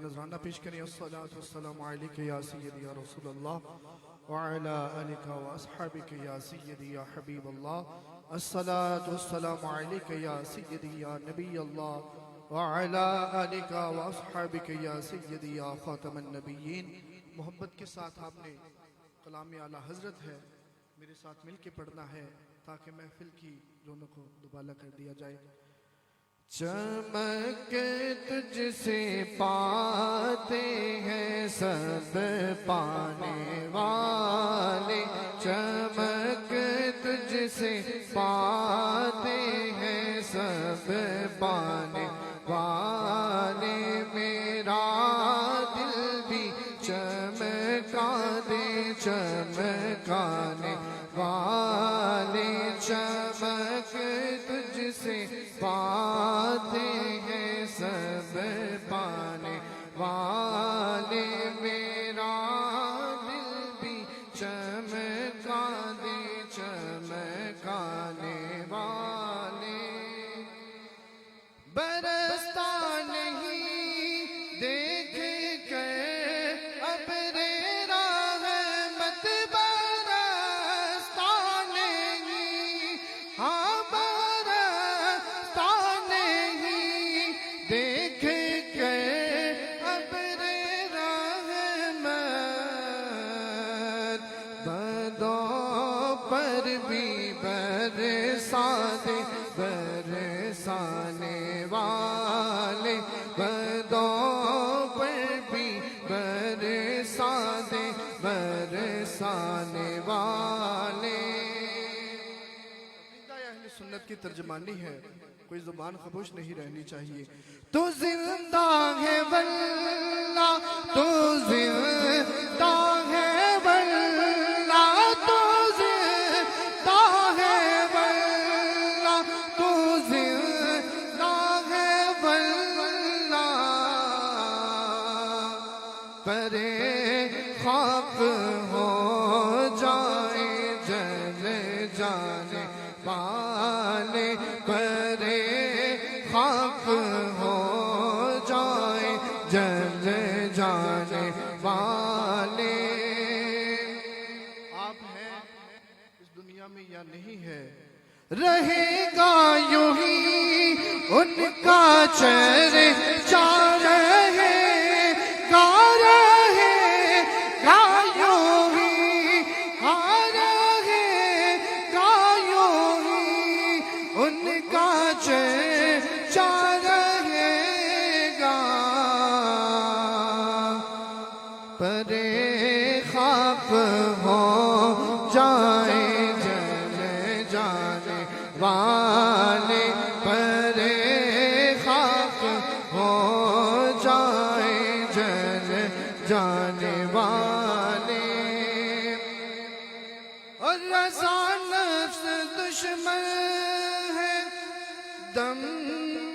نذرانہ پیش کریں الصلاۃ والسلام علیک یا سیدی یا رسول اللہ وعلی آلک و اصحابک یا سیدی یا حبیب اللہ الصلاۃ والسلام علیک یا سیدی یا نبی اللہ وعلی آلک و اصحابک یا سیدی یا خاتم النبیین۔ محبت کے ساتھ آپ نے کلام اعلیٰ حضرت ہے میرے ساتھ مل کے پڑھنا ہے تاکہ محفل کی رونق کو دوبالا کر دیا جائے۔ چمک تجھ سے پاتے ہیں سب پانے والے، چمک تجھ سے پاتے ہیں سب پانے والے، میرا دل بھی چمکا دے چمکانے والے، چمک تجھ سے پاتے ہیں سب پانے والے، میرا دل بھی چمکا دے چمکانے والے، برستا نہیں دیکھ کر ابر رحمت، برستا نہیں ہاں برستا نہیں دیکھ کر ابر رحمت، بدوں پر بھی برسا دے برسانے والے، بدوں پر بھی برسا دے برسانے والے۔ اہل سنت کی ترجمانی ہے، کوئی زبان خاموش نہیں رہنی چاہیے۔ تو زندہ ہے واللہ، تو زندہ ہے واللہ، تو زندہ ہے واللہ، تو زندہ ہے واللہ، پرے خاک ہو جائے جل جانے والے، پرے خاک ہو جائے جل جانے والے۔ آپ ہیں اس دنیا میں یا نہیں ہے، رہے گا یوں ہی ان کا چرچا، رہے گا رہے گا یوں ہی، ہاں رہے گا یوں ہی ان کا چرچا رہے گا، پرے خاک ہو جائے جل جانے والے، پرے خاک ہو جائے جل جانے والے، اور رضا نفس دشمن ہے دم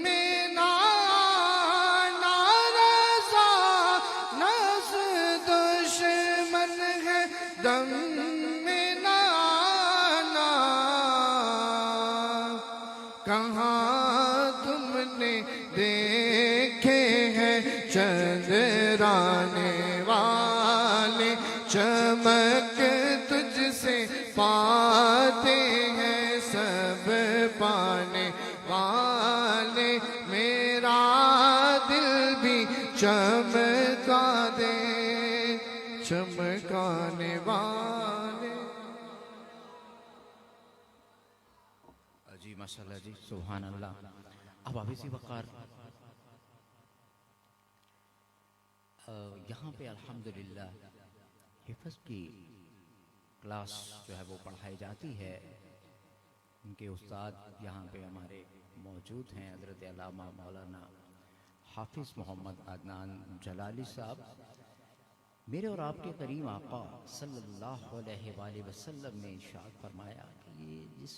میں نہ آنا، رضا نفس دشمن ہے دم میں نہ آنا، کہاں تم نے دیکھے ہیں چندرانے والے، چمک تجھ سے پاتے ہیں سب پانے والے، میرا دل بھی چمکا دے چمکانے والے۔ جی ماشاءاللہ جی سبحان اللہ۔ اب حافظ وقار یہاں پہ الحمدللہ حفظ کی کلاس جو ہے وہ پڑھائی جاتی ہے، ان کے استاد یہاں پہ ہمارے موجود ہیں حضرت علامہ مولانا حافظ محمد عدنان جلالی صاحب۔ میرے اور آپ کے کریم آقا صلی اللہ علیہ وآلہ وسلم نے ارشاد فرمایا کہ یہ جس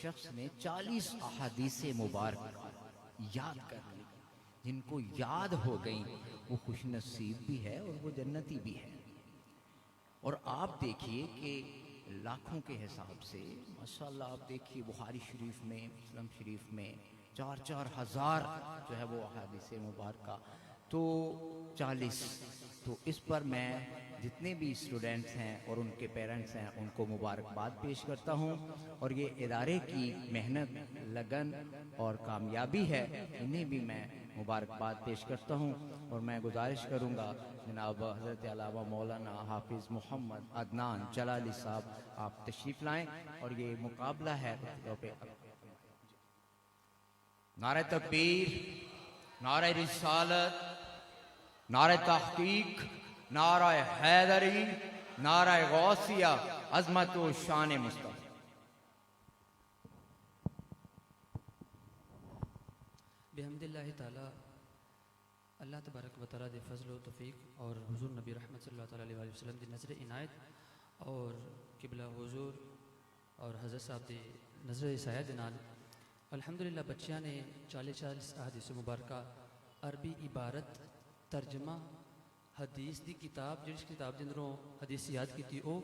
شخص نے 40 احادیث مبارک یاد کر لی، جن کو یاد ہو گئیں، وہ خوش نصیب بھی ہے اور وہ جنتی بھی ہے۔ اور آپ دیکھیے کہ لاکھوں کے حساب سے ماشاءاللہ آپ دیکھیے بخاری شریف میں، مسلم شریف میں 4,000 جو ہے وہ احادیث مبارکہ، تو 40 تو اس پر میں جتنے بھی اسٹوڈنٹس ہیں اور ان کے پیرنٹس ہیں ان کو مبارکباد پیش کرتا ہوں، اور یہ ادارے کی محنت، لگن اور کامیابی ہے، انہیں بھی میں مبارکباد پیش کرتا ہوں۔ اور میں گزارش کروں گا جناب حضرت علامہ مولانا حافظ محمد عدنان جلالی صاحب آپ تشریف لائیں، اور یہ مقابلہ ہے۔ نعرہ تکبیر، نعرہ رسالت، نعرہ تحقیق، نعرہ حیدری، نعرہ غوثیہ، عظمت و شان مصطفیٰ۔ بحمد اللہ تعالی، اللہ تبارک و تعالی دے فضل و توفیق اور حضور نبی رحمت صلی اللہ تعالی علیہ وآلہ وسلم دی نظر عنایت اور قبلہ حضور اور حضرت صاحب دی نظر سایہ دے نال الحمدللہ بچیاں نے 40 احادیث مبارکہ، عربی عبارت، ترجمہ، حدیث دی کتاب جس کتاب دے اندروں حدیث یاد کیتی، او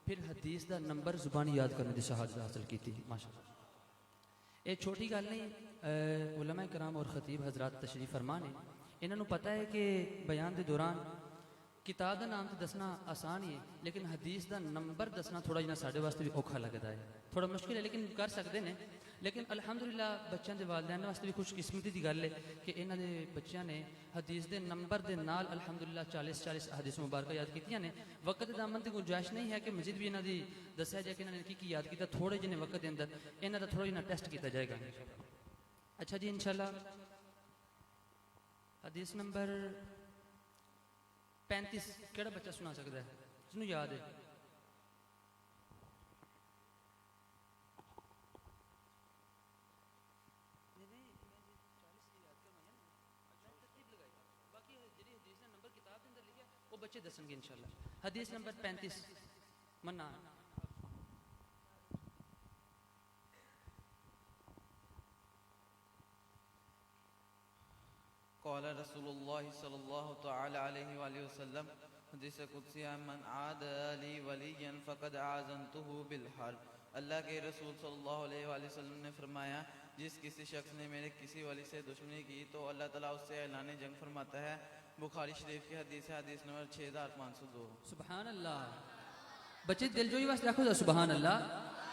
پھر حدیث دا نمبر زبانی یاد کرنے دی شہادت حاصل کیتی۔ ماشاءاللہ یہ چھوٹی گل نہیں، علماء کرام اور خطیب حضرات تشریف فرما نے، انہوں نے پتہ ہے کہ بیان دے دوران کتاب دا نام تو دسنا آسان ہی ہے، لیکن حدیث دا نمبر دسنا تھوڑا جنا ساڈے واسطے بھی اوکھا لگتا ہے، تھوڑا مشکل ہے، لیکن کر سکتے ہیں۔ لیکن الحمدللہ بچوں دے والدین واسطے بھی خوش قسمتی دی گل ہے کہ انہاں دے بچیاں نے حدیث دے نمبر دے نال الحمدللہ 40 احادیث مبارکہ یاد کیتیاں نے۔ وقت دامن تے گنجائش نہیں ہے کہ مزید بھی انہاں دی دسیا جائے کہ انہاں نے کی یاد کیتا، تھوڑے جنے وقت دے اندر انہاں دا تھوڑا جنا ٹیسٹ کیتا جائے گا۔ اچھا جی، انشاءاللہ حدیث نمبر 35 کیڑا بچہ سنا سکتا ہے جس نوں یاد ہے؟ وہ بچے دسن گے انشاءاللہ۔ حدیث نمبر 35 منا قال رسول اللہ صلی اللہ تعالی علیہ وآلہ وسلم، حدیث قدسی، من عاد لی ولیا فقد آذنتہ بالحرب۔ اللہ کے رسول صلی اللہ علیہ وآلہ وسلم نے فرمایا، جس کسی شخص نے میرے کسی ولی سے دشمنی کی تو اللہ تعالیٰ اس سے اعلان جنگ فرماتا ہے۔ بخاری شریف کی حدیث ہے، حدیث نمبر 6502۔ سبحان اللہ۔ بچے دل جوئی واسطے آخو ذرا سبحان اللہ۔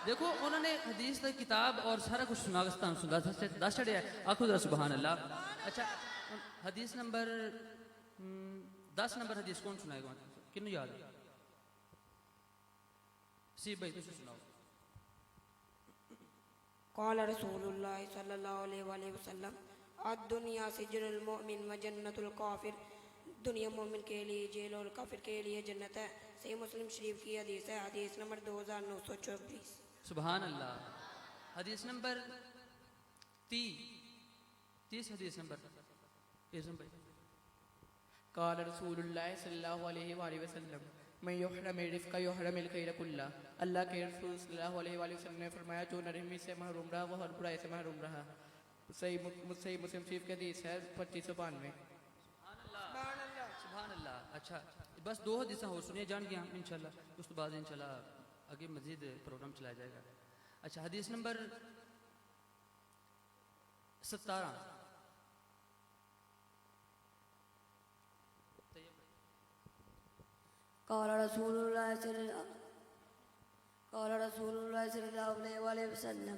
دیکھو انہوں نے حدیث کی کتاب اور سارا کچھ سناگستان دس چڑھیا ہے، آخو ذرا سبحان اللہ۔ اچھا حدیث نمبر 10 نمبر حدیث کون سنائے گا؟ کنوں یاد ہے؟ سی بھائی تسی سناؤ۔ قال رسول اللہ صلی اللہ علیہ وآلہ وسلم، الدنیا سجن المؤمن و جنت الکافر، دنیا مومن کے لیے جیل اور کافر کے لیے جنت ہے۔ صحیح مسلم شریف کی حدیث ہے، حدیث نمبر 2924۔ سبحان اللہ۔ حدیث نمبر 30 حدیث نمبر قال رسول اللہ صلی اللہ علیہ وآلہ وسلم، من یحرم الرفق یحرم الخیر کلہ۔ اللہ کے رسول صلی اللہ علیہ وآلہ وسلم نے فرمایا، جو نرمی سے محروم رہا وہ ہر برائی سے محروم رہا۔ صحیح مسلم شریف کی حدیث ہے 2592۔ سبحان اللہ۔ اچھا بس 2 حدیثاں ہو سنیا جان گیا انشاءاللہ، اس کے بعد انشاءاللہ آگے مزید پروگرام چلایا جائے گا۔ اچھا حدیث نمبر 17۔ قال رسول اللہ صلی اللہ علیہ وآلہ وسلم،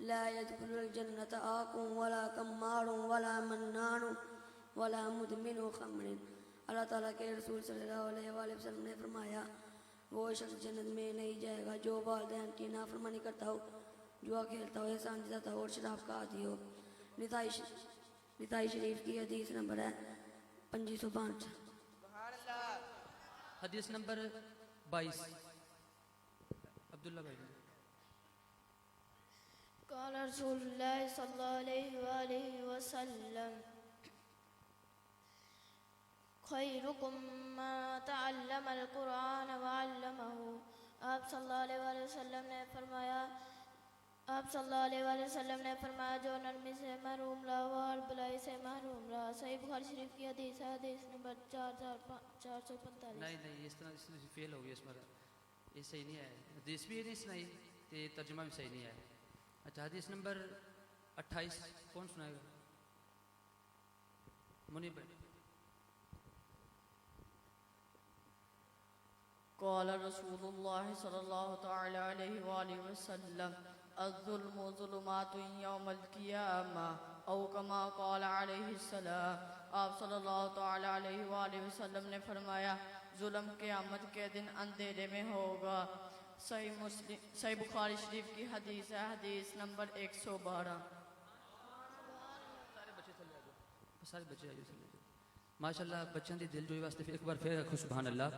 لا يدخل الجنة آق ولا کمار ولا منان ولا مدمن خمر۔ اللہ تعالیٰ کے رسول صلی اللہ علیہ وآلہ وسلم نے فرمایا، وہ شخص جنت میں نہیں جائے گا جو والدین کی نافرمانی کرتا ہو، جوا کھیلتا ہو، احسان جتاتا ہو اور شراب کا عادی ہو۔ نسائی شریف کی حدیث نمبر ہے 2505۔ حدیث نمبر 22 عبداللہ بھائی۔ قال رسول اللہ صلی اللہ علیہ وآلہ وسلم، خیرکم من تعلم القرآن وعلمہ۔ آپ صلی اللہ علیہ وآلہ وسلم نے فرمایا، جو نرمی سے محروم رہا وہ ہر بلائی سے محروم رہا۔ صحیح بخاری شریف کی حدیث ہے، حدیث نمبر 4445۔ نہیں اس طرح فیل ہو گئی، اس پر یہ صحیح نہیں ہے، حدیث بھی نہیں سنائی تے ترجمہ بھی صحیح نہیں ہے۔ اچھا حدیث نمبر 28 کون سنائے گا؟ منیب بھائی۔ قال رسول الله صلى الله تعالى عليه وآله وسلم الظلم ظلمات يوم القيامة او كما قال علیہ السلام. آپ صلی اللہ تعالی علیہ وآلہ وسلم نے فرمایا ظلم قیامت کے دن اندھیرے میں ہوگا. صحیح بخاری شریف کی حدیث ہے، حدیث نمبر 112. سارے بچے آئیے ماشاء اللہ. بچوں کی دل جوئی واسطے ایک بار پھر آکھو سبحان اللہ.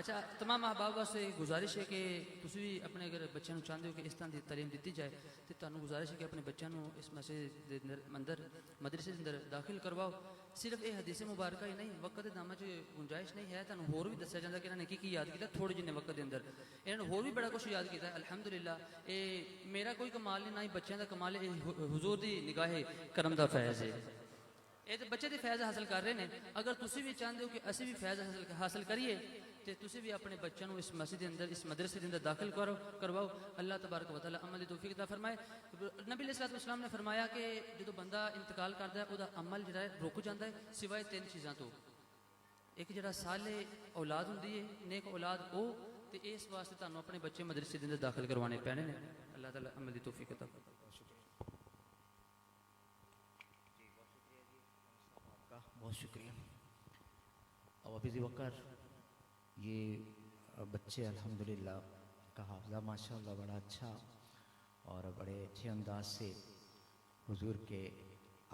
اچھا تمام احباب واسطے گزارش ہے کہ تسی بھی اپنے اگر بچوں چاہتے ہو کہ اس طرح کی تعلیم دیتی جائے تو تمہیں گزارش ہے کہ اپنے بچوں اس مسجد دے اندر مدرسے کے اندر داخل کرواؤ. صرف یہ حدیث مبارکہ ہی نہیں، وقت دامہ گنجائش نہیں ہے تمہیں ہور بھی دسیا جاتا کہ انہوں نے کی یاد کیا تھوڑے جنے وقت کے اندر. انہوں نے ہور بھی بڑا کچھ یاد کیا ہے الحمدللہ. یہ میرا کوئی کمال نہیں، نہ ہی بچوں کا کمال ہے، حضور دی نگاہ کرم دا فیض ہے. یہ تو بچے دی فیض حاصل کر رہے ہیں. اگر تسی بھی چاہتے ہو کہ اسی بھی فیض حاصل کریے تو تسی بھی اپنے بچوں اس مسجد کے اندر اس مدرسے کے اندر داخل کرواؤ. اللہ تبارک و تعالی عمل دی توفیق عطا فرمائے. نبی علیہ السلام نے فرمایا کہ جب بندہ انتقال کرتا ہے وہ عمل جڑا ہے رک جاتا ہے سوائے 3 چیزاں تو. ایک جڑا صالح اولاد ہوندی ہے، نیک اولاد او تے اس واسطے تانوں اپنے بچے مدرسے کے اندر داخل کروانے پینے نے. اللہ تعالی عمل دی توفیق عطا فرمائے. بہت شکریہ. اب حافظ وقار یہ بچے الحمدللہ کا حافظہ ماشاءاللہ بڑا اچھا اور بڑے اچھے انداز سے حضور کے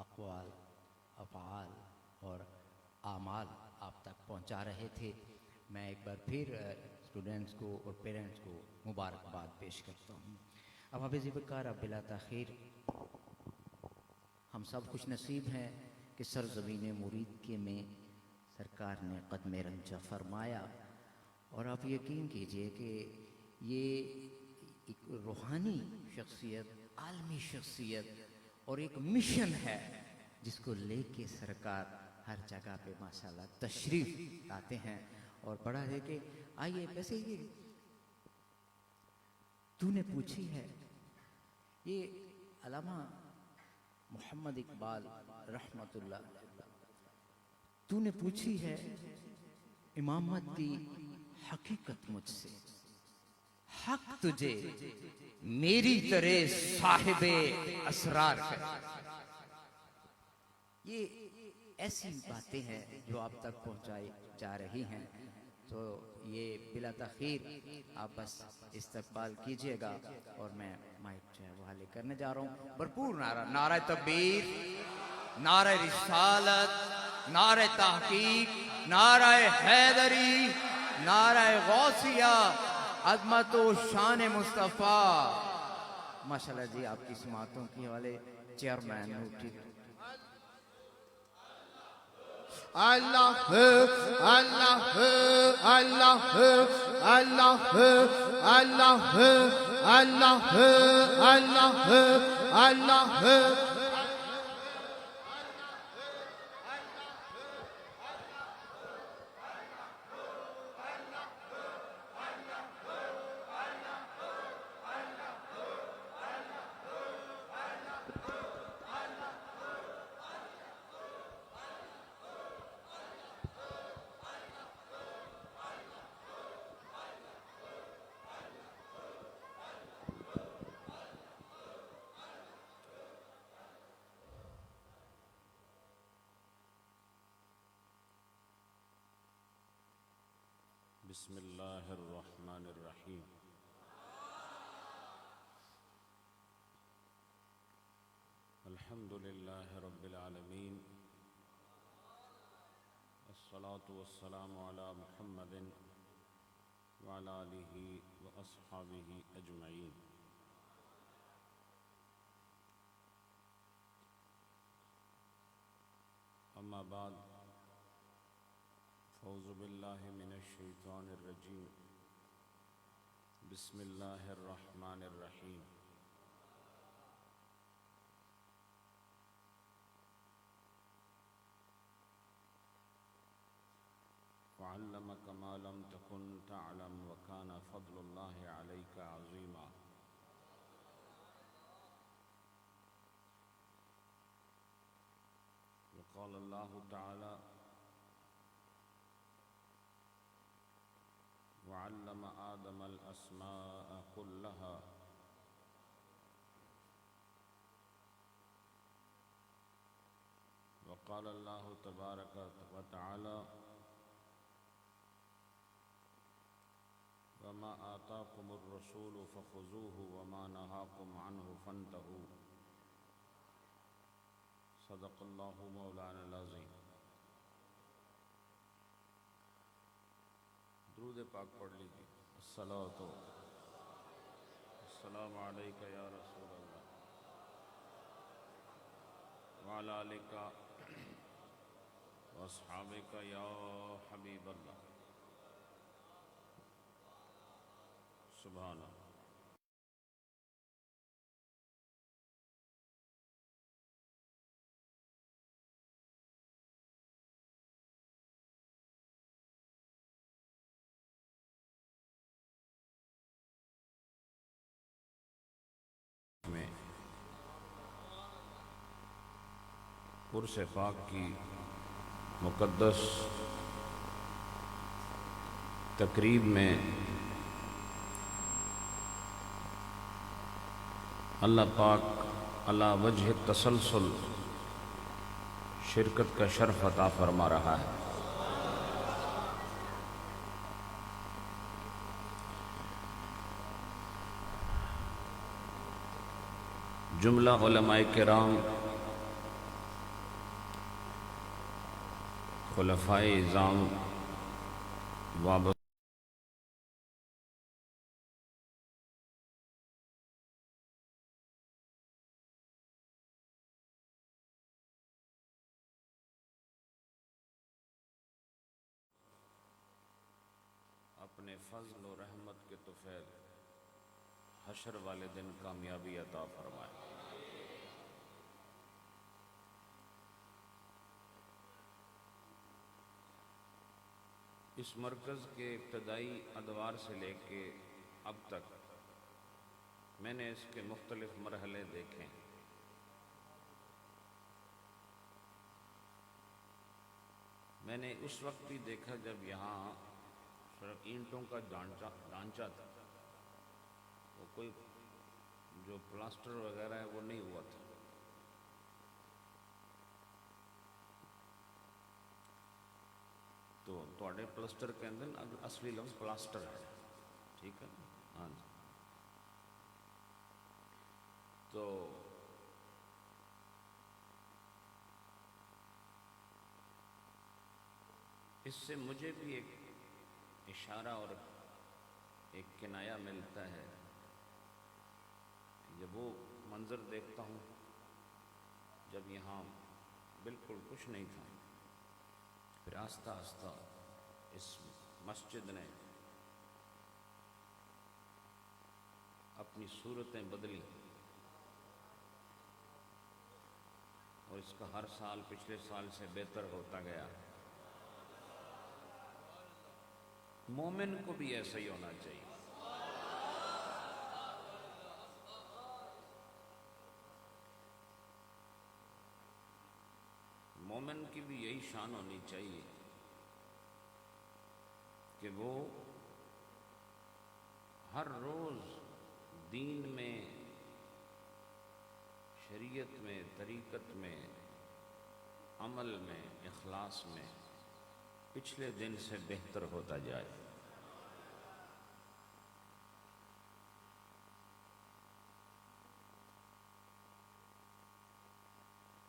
اقوال، افعال اور اعمال آپ تک پہنچا رہے تھے. میں ایک بار پھر اسٹوڈنٹس کو اور پیرنٹس کو مبارکباد پیش کرتا ہوں. اب حافظ وقار اب بلا تاخیر ہم سب خوش نصیب ہیں کہ سرزمین مرید کے میں سرکار نے قدم رنجہ فرمایا. اور آپ یقین کیجئے کہ یہ ایک روحانی شخصیت، عالمی شخصیت اور ایک مشن ہے جس کو لے کے سرکار ہر جگہ پہ ماشاءاللہ تشریف لاتے ہیں. اور بڑا ہے کہ آئیے ویسے یہ تو نے پوچھی ہے، یہ علامہ محمد اقبال رحمت اللہ تو نے پوچھی ہے امامت کی حقیقت مجھ سے، حق تجھے میری طرح صاحب اسرار ہے. یہ ایسی باتیں ہیں جو آپ تک پہنچائی جا رہی ہیں. تو یہ بلا تاخیر آپ بس استقبال کیجئے گا اور میں مائک جو ہے وہ حوالے کرنے جا رہا ہوں. بھرپور نعرہ، نعرہ تکبیر، نعرہ رسالت، نعرہ تحقیق، نعرہ حیدری، نعرہ غوثیہ، عظمت و شان مصطفیٰ. ماشاءاللہ جی آپ کی سماعتوں کی حوالے چیئرمین مفتی اللہ اللہ اللہ اللہ اللہ اللہ اللہ اللہ. بسم اللہ الرحمن الرحیم. الحمد للہ رب العالمین، الصلاة والسلام علی محمد وعلی آلہ واصحابہ اجمعین. اما بعد، اعوذ باللہ من الشیطان الرجیم، بسم اللہ الرحمن الرحیم. وعلمک ما لم تکن تعلم وکان فضل اللہ علیک عظیما. وقال اللہ تعالی وعلم الأسماء كلها وقال الله تبارك وتعالى وما آتاكم الرسول فخذوه وما نهاكم عنه فانتهوا صدق الله مولانا العظیم۔ درود پاک پڑھ لیجیے۔ الصلاۃ والسلام علیک یا رسول اللہ وعلی آلک واصحابک یا حبیب اللہ۔ سبحان اللہ۔ میں عرس پاک کی مقدس تقریب میں اللہ پاک علی وجہ تسلسل شرکت کا شرف عطا فرما رہا ہے۔ جملہ علماء کرام، خلفائے اعظام وابستہ اپنے فضل و رحمت کے طفیل حشر والے دن کامیابی عطا فرمائے۔ اس مرکز کے ابتدائی ادوار سے لے کے اب تک میں نے اس کے مختلف مرحلے دیکھے۔ میں نے اس وقت بھی دیکھا جب یہاں صرف اینٹوں کا ڈھانچہ تھا، وہ کوئی جو پلاسٹر وغیرہ ہے وہ نہیں ہوا تھا۔ تو تھوڑے پلاسٹر کے اندر اصلی لفظ پلاسٹر ہے، ٹھیک ہے؟ ہاں جی۔ تو اس سے مجھے بھی ایک اشارہ اور ایک کنایہ ملتا ہے۔ جب وہ منظر دیکھتا ہوں جب یہاں بالکل کچھ نہیں تھا، پھر آہستہ آہستہ اس مسجد نے اپنی صورتیں بدلی اور اس کا ہر سال پچھلے سال سے بہتر ہوتا گیا۔ مومن کو بھی ایسا ہی ہونا چاہیے۔ مومن کی بھی یہی شان ہونی چاہیے کہ وہ ہر روز دین میں، شریعت میں، طریقت میں، عمل میں، اخلاص میں پچھلے دن سے بہتر ہوتا جائے۔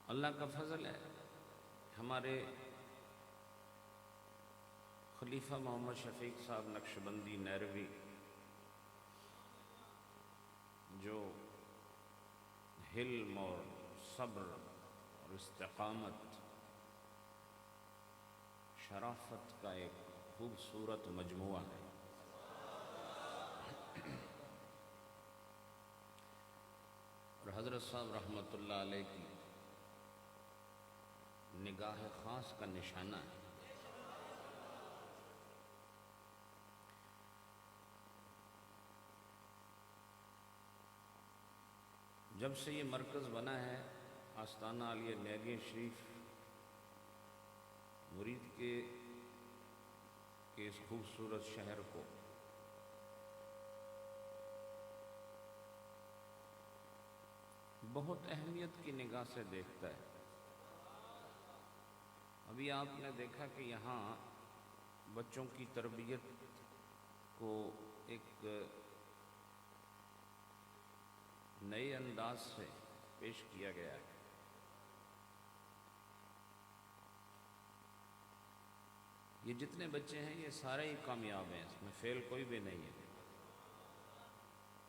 اللہ کا فضل ہے، ہمارے خلیفہ محمد شفیق صاحب نقشبندی نیروی جو حلم اور صبر اور استقامت، شرافت کا ایک خوبصورت مجموعہ ہے۔ اور حضرت صاحب رحمۃ اللہ علیہ کی نگاہ خاص کا نشانہ ہے۔ جب سے یہ مرکز بنا ہے آستانہ عالیہ نیریہ شریف، مرید کے اس خوبصورت شہر کو بہت اہمیت کی نگاہ سے دیکھتا ہے۔ ابھی آپ نے دیکھا کہ یہاں بچوں کی تربیت کو ایک نئے انداز سے پیش کیا گیا ہے۔ یہ جتنے بچے ہیں یہ سارے ہی کامیاب ہیں، اس میں فیل کوئی بھی نہیں ہے۔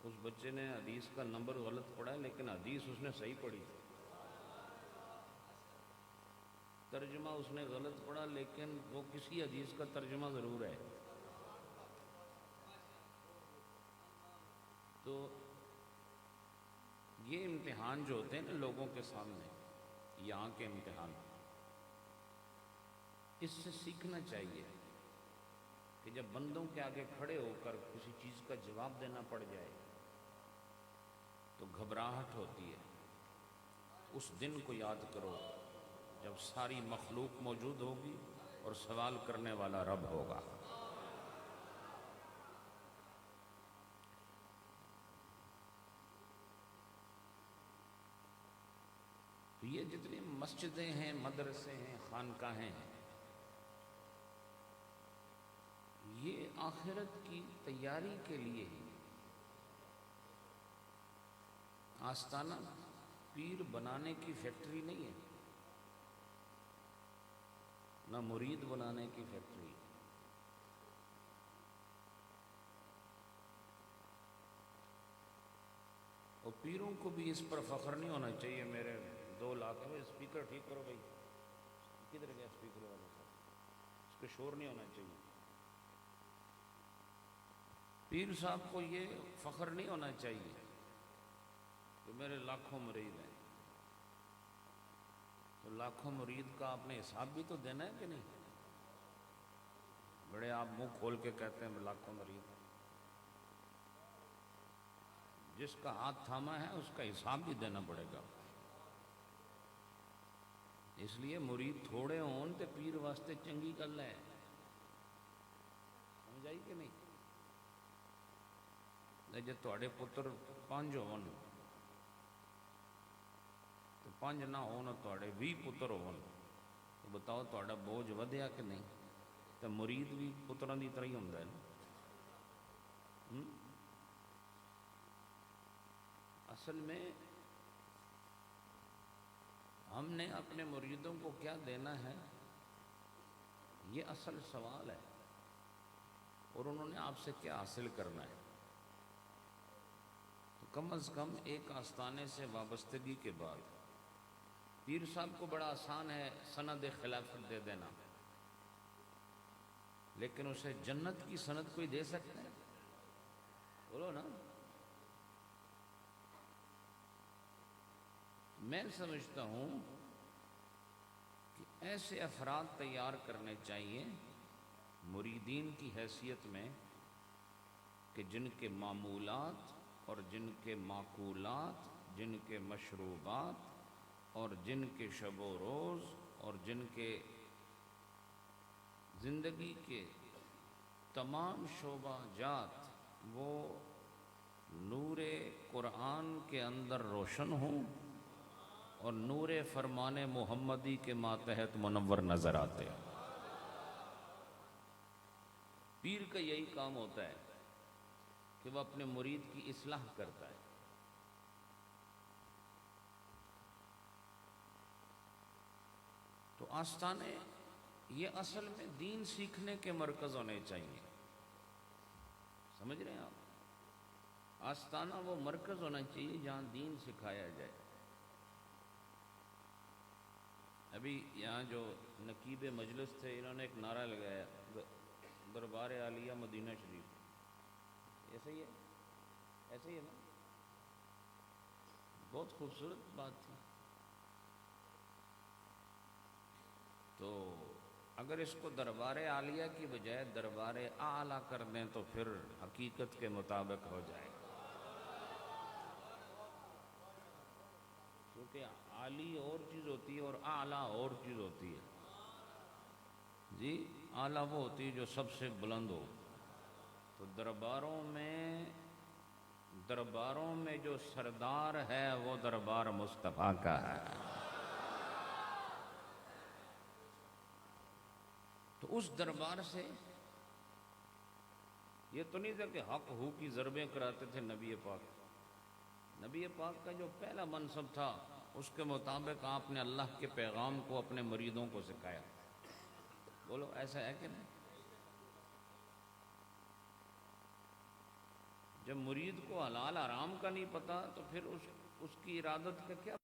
اس بچے نے حدیث کا نمبر غلط پڑھا ہے لیکن حدیث اس نے صحیح پڑھی، ترجمہ اس نے غلط پڑھا لیکن وہ کسی حدیث کا ترجمہ ضرور ہے۔ تو یہ امتحان جو ہوتے ہیں نا لوگوں کے سامنے، یہاں کے امتحان، اس سے سیکھنا چاہیے کہ جب بندوں کے آگے کھڑے ہو کر کسی چیز کا جواب دینا پڑ جائے تو گھبراہٹ ہوتی ہے۔ اس دن کو یاد کرو جب ساری مخلوق موجود ہوگی اور سوال کرنے والا رب ہوگا۔ تو یہ جتنی مسجدیں ہیں، مدرسے ہیں، خانقاہیں ہیں، یہ آخرت کی تیاری کے لیے ہی۔ آستانہ پیر بنانے کی فیکٹری نہیں ہے، نہ مرید بنانے کی فیکٹری۔ اور پیروں کو بھی اس پر فخر نہیں ہونا چاہیے میرے 2 لاکھ میں اسپیکر ٹھیک کرو بھائی، کدھر گیا اسپیکر والا صاحب، اس پہ شور نہیں ہونا چاہیے۔ پیر صاحب کو یہ فخر نہیں ہونا چاہیے کہ میرے لاکھوں مرید ہیں۔ تو لاکھوں مرید کا آپ نے حساب بھی تو دینا ہے کہ نہیں؟ بڑے آپ منہ کھول کے کہتے ہیں لاکھوں مرید، جس کا ہاتھ تھاما ہے اس کا حساب بھی دینا پڑے گا۔ اس لیے مرید تھوڑے ہون تے پیر واسطے چنگی گل ہے، سمجھ آئی کہ نہیں؟ جے تواڈے پتر 5 ہون تے 5 نہ ہون، تواڈے 20 پتر ہون، تو بتاؤ تواڈا بوجھ ودھیا کہ نہیں؟ تو مرید بھی پتراں دی طرح ہی ہوندا ہے نا۔ اصل میں ہم نے اپنے مریدوں کو کیا دینا ہے، یہ اصل سوال ہے، اور انہوں نے آپ سے کیا حاصل کرنا ہے۔ تو کم از کم ایک آستانے سے وابستگی کے بعد پیر صاحب کو بڑا آسان ہے سند خلافت دے دینا، لیکن اسے جنت کی سند کوئی دے سکتا ہے؟ بولو نا۔ میں سمجھتا ہوں کہ ایسے افراد تیار کرنے چاہیے مریدین کی حیثیت میں کہ جن کے معمولات اور جن کے معقولات، جن کے مشروبات اور جن کے شب و روز اور جن کے زندگی کے تمام شعبہ جات وہ نور قرآن کے اندر روشن ہوں اور نور فرمان محمدی کے ماتحت منور نظر آتے ہیں۔ پیر کا یہی کام ہوتا ہے کہ وہ اپنے مرید کی اصلاح کرتا ہے۔ تو آستانے یہ اصل میں دین سیکھنے کے مرکز ہونے چاہیے، سمجھ رہے ہیں آپ؟ آستانہ وہ مرکز ہونا چاہیے جہاں دین سکھایا جائے۔ ابھی یہاں جو نقیب مجلس تھے انہوں نے ایک نعرہ لگایا، دربار عالیہ مدینہ شریف، ایسا ہی ہے، ایسا ہی ہے نا؟ بہت خوبصورت بات تھی۔ تو اگر اس کو دربار عالیہ کی بجائے دربار اعلیٰ کر دیں تو پھر حقیقت کے مطابق ہو جائے، کیونکہ عالی اور چیز ہوتی ہے اور اعلیٰ اور چیز ہوتی ہے۔ جی اعلیٰ وہ ہوتی ہے جو سب سے بلند ہو، تو درباروں میں درباروں میں جو سردار ہے وہ دربار مصطفیٰ کا ہے. تو اس دربار سے یہ تو نہیں تھا کہ حق ہو کی ضربیں کراتے تھے نبی پاک. نبی پاک کا جو پہلا منصب تھا اس کے مطابق آپ نے اللہ کے پیغام کو اپنے مریدوں کو سکھایا. بولو ایسا ہے کہ نہیں؟ جب مرید کو حلال حرام کا نہیں پتا تو پھر اس کی ارادت کا کیا؟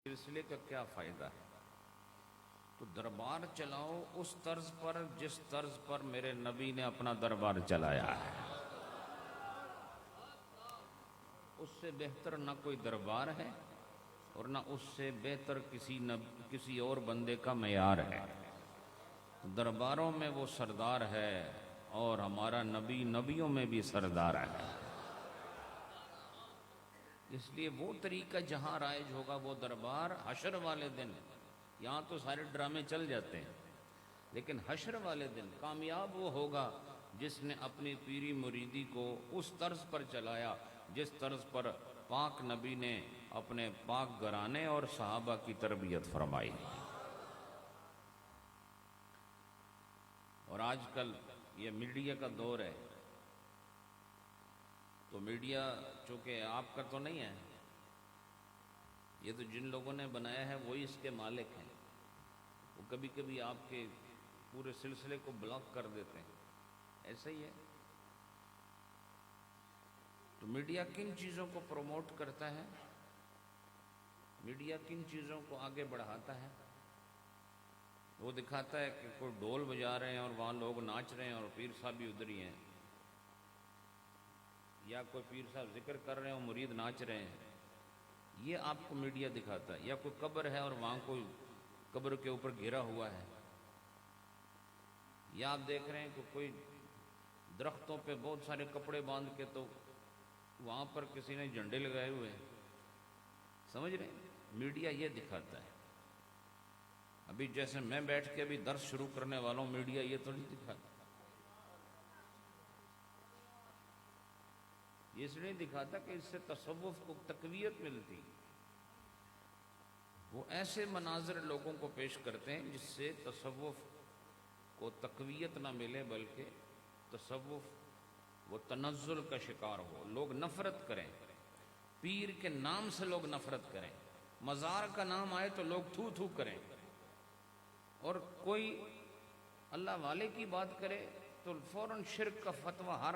سلسلے کا کیا فائدہ ہے؟ تو دربار چلاؤ اس طرز پر جس طرز پر میرے نبی نے اپنا دربار چلایا ہے. اس سے بہتر نہ کوئی دربار ہے اور نہ اس سے بہتر کسی اور بندے کا معیار ہے. درباروں میں وہ سردار ہے اور ہمارا نبی نبیوں میں بھی سردار ہے. اس لیے وہ طریقہ جہاں رائج ہوگا وہ دربار حشر والے دن. یہاں تو سارے ڈرامے چل جاتے ہیں لیکن حشر والے دن کامیاب وہ ہوگا جس نے اپنی پیری مریدی کو اس طرز پر چلایا جس طرز پر پاک نبی نے اپنے پاک گھرانے اور صحابہ کی تربیت فرمائی. اور آج کل یہ میڈیا کا دور ہے تو میڈیا چونکہ آپ کا تو نہیں ہے، یہ تو جن لوگوں نے بنایا ہے وہی اس کے مالک ہیں. وہ کبھی کبھی آپ کے پورے سلسلے کو بلاک کر دیتے ہیں. ایسا ہی ہے. تو میڈیا کن چیزوں کو پروموٹ کرتا ہے؟ میڈیا کن چیزوں کو آگے بڑھاتا ہے؟ وہ دکھاتا ہے کہ کوئی ڈھول بجا رہے ہیں اور وہاں لوگ ناچ رہے ہیں اور پیر صاحب بھی ادھر ہی ہیں، یا کوئی پیر صاحب ذکر کر رہے ہیں اور مرید ناچ رہے ہیں. یہ آپ کو میڈیا دکھاتا ہے. یا کوئی قبر ہے اور وہاں کوئی قبر کے اوپر گھرا ہوا ہے، یا آپ دیکھ رہے ہیں کہ کوئی درختوں پہ بہت سارے کپڑے باندھ کے تو وہاں پر کسی نے جھنڈے لگائے ہوئے ہیں. سمجھ رہے ہیں؟ میڈیا یہ دکھاتا ہے. ابھی جیسے میں بیٹھ کے ابھی درس شروع کرنے والا ہوں، میڈیا یہ تو نہیں دکھاتا. یہ اس لیے دکھاتا کہ اس سے تصوف کو تقویت ملتی. وہ ایسے مناظر لوگوں کو پیش کرتے ہیں جس سے تصوف کو تقویت نہ ملے بلکہ تصوف وہ تنزل کا شکار ہو. لوگ نفرت کریں، پیر کے نام سے لوگ نفرت کریں، مزار کا نام آئے تو لوگ تھو تھو کریں، اور کوئی اللہ والے کی بات کرے تو فوراً شرک کا فتویٰ ہر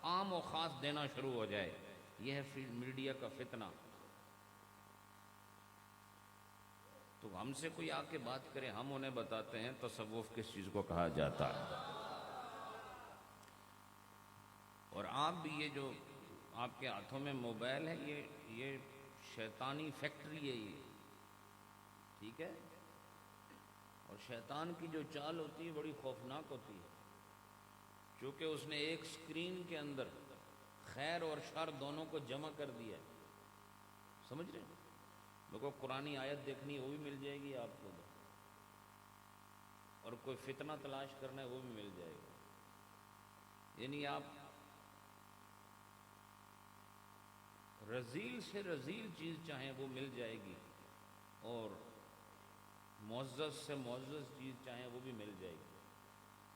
عام و خاص دینا شروع ہو جائے. یہ ہے میڈیا کا فتنہ. تو ہم سے کوئی آ کے بات کرے، ہم انہیں بتاتے ہیں تصوف کس چیز کو کہا جاتا ہے. اور آپ بھی یہ جو آپ کے ہاتھوں میں موبائل ہے یہ شیطانی فیکٹری ہے یہ، ٹھیک ہے؟ اور شیطان کی جو چال ہوتی ہے بڑی خوفناک ہوتی ہے، چونکہ اس نے ایک سکرین کے اندر خیر اور شر دونوں کو جمع کر دیا ہے. سمجھ رہے ہیں؟ لوگوں کو قرآنی آیت دیکھنی ہے وہ بھی مل جائے گی آپ کو، اور کوئی فتنہ تلاش کرنا ہے وہ بھی مل جائے گا. یعنی آپ رذیل سے رذیل چیز چاہیں وہ مل جائے گی، اور معزز سے معزز چیز چاہیں وہ بھی مل جائے گی.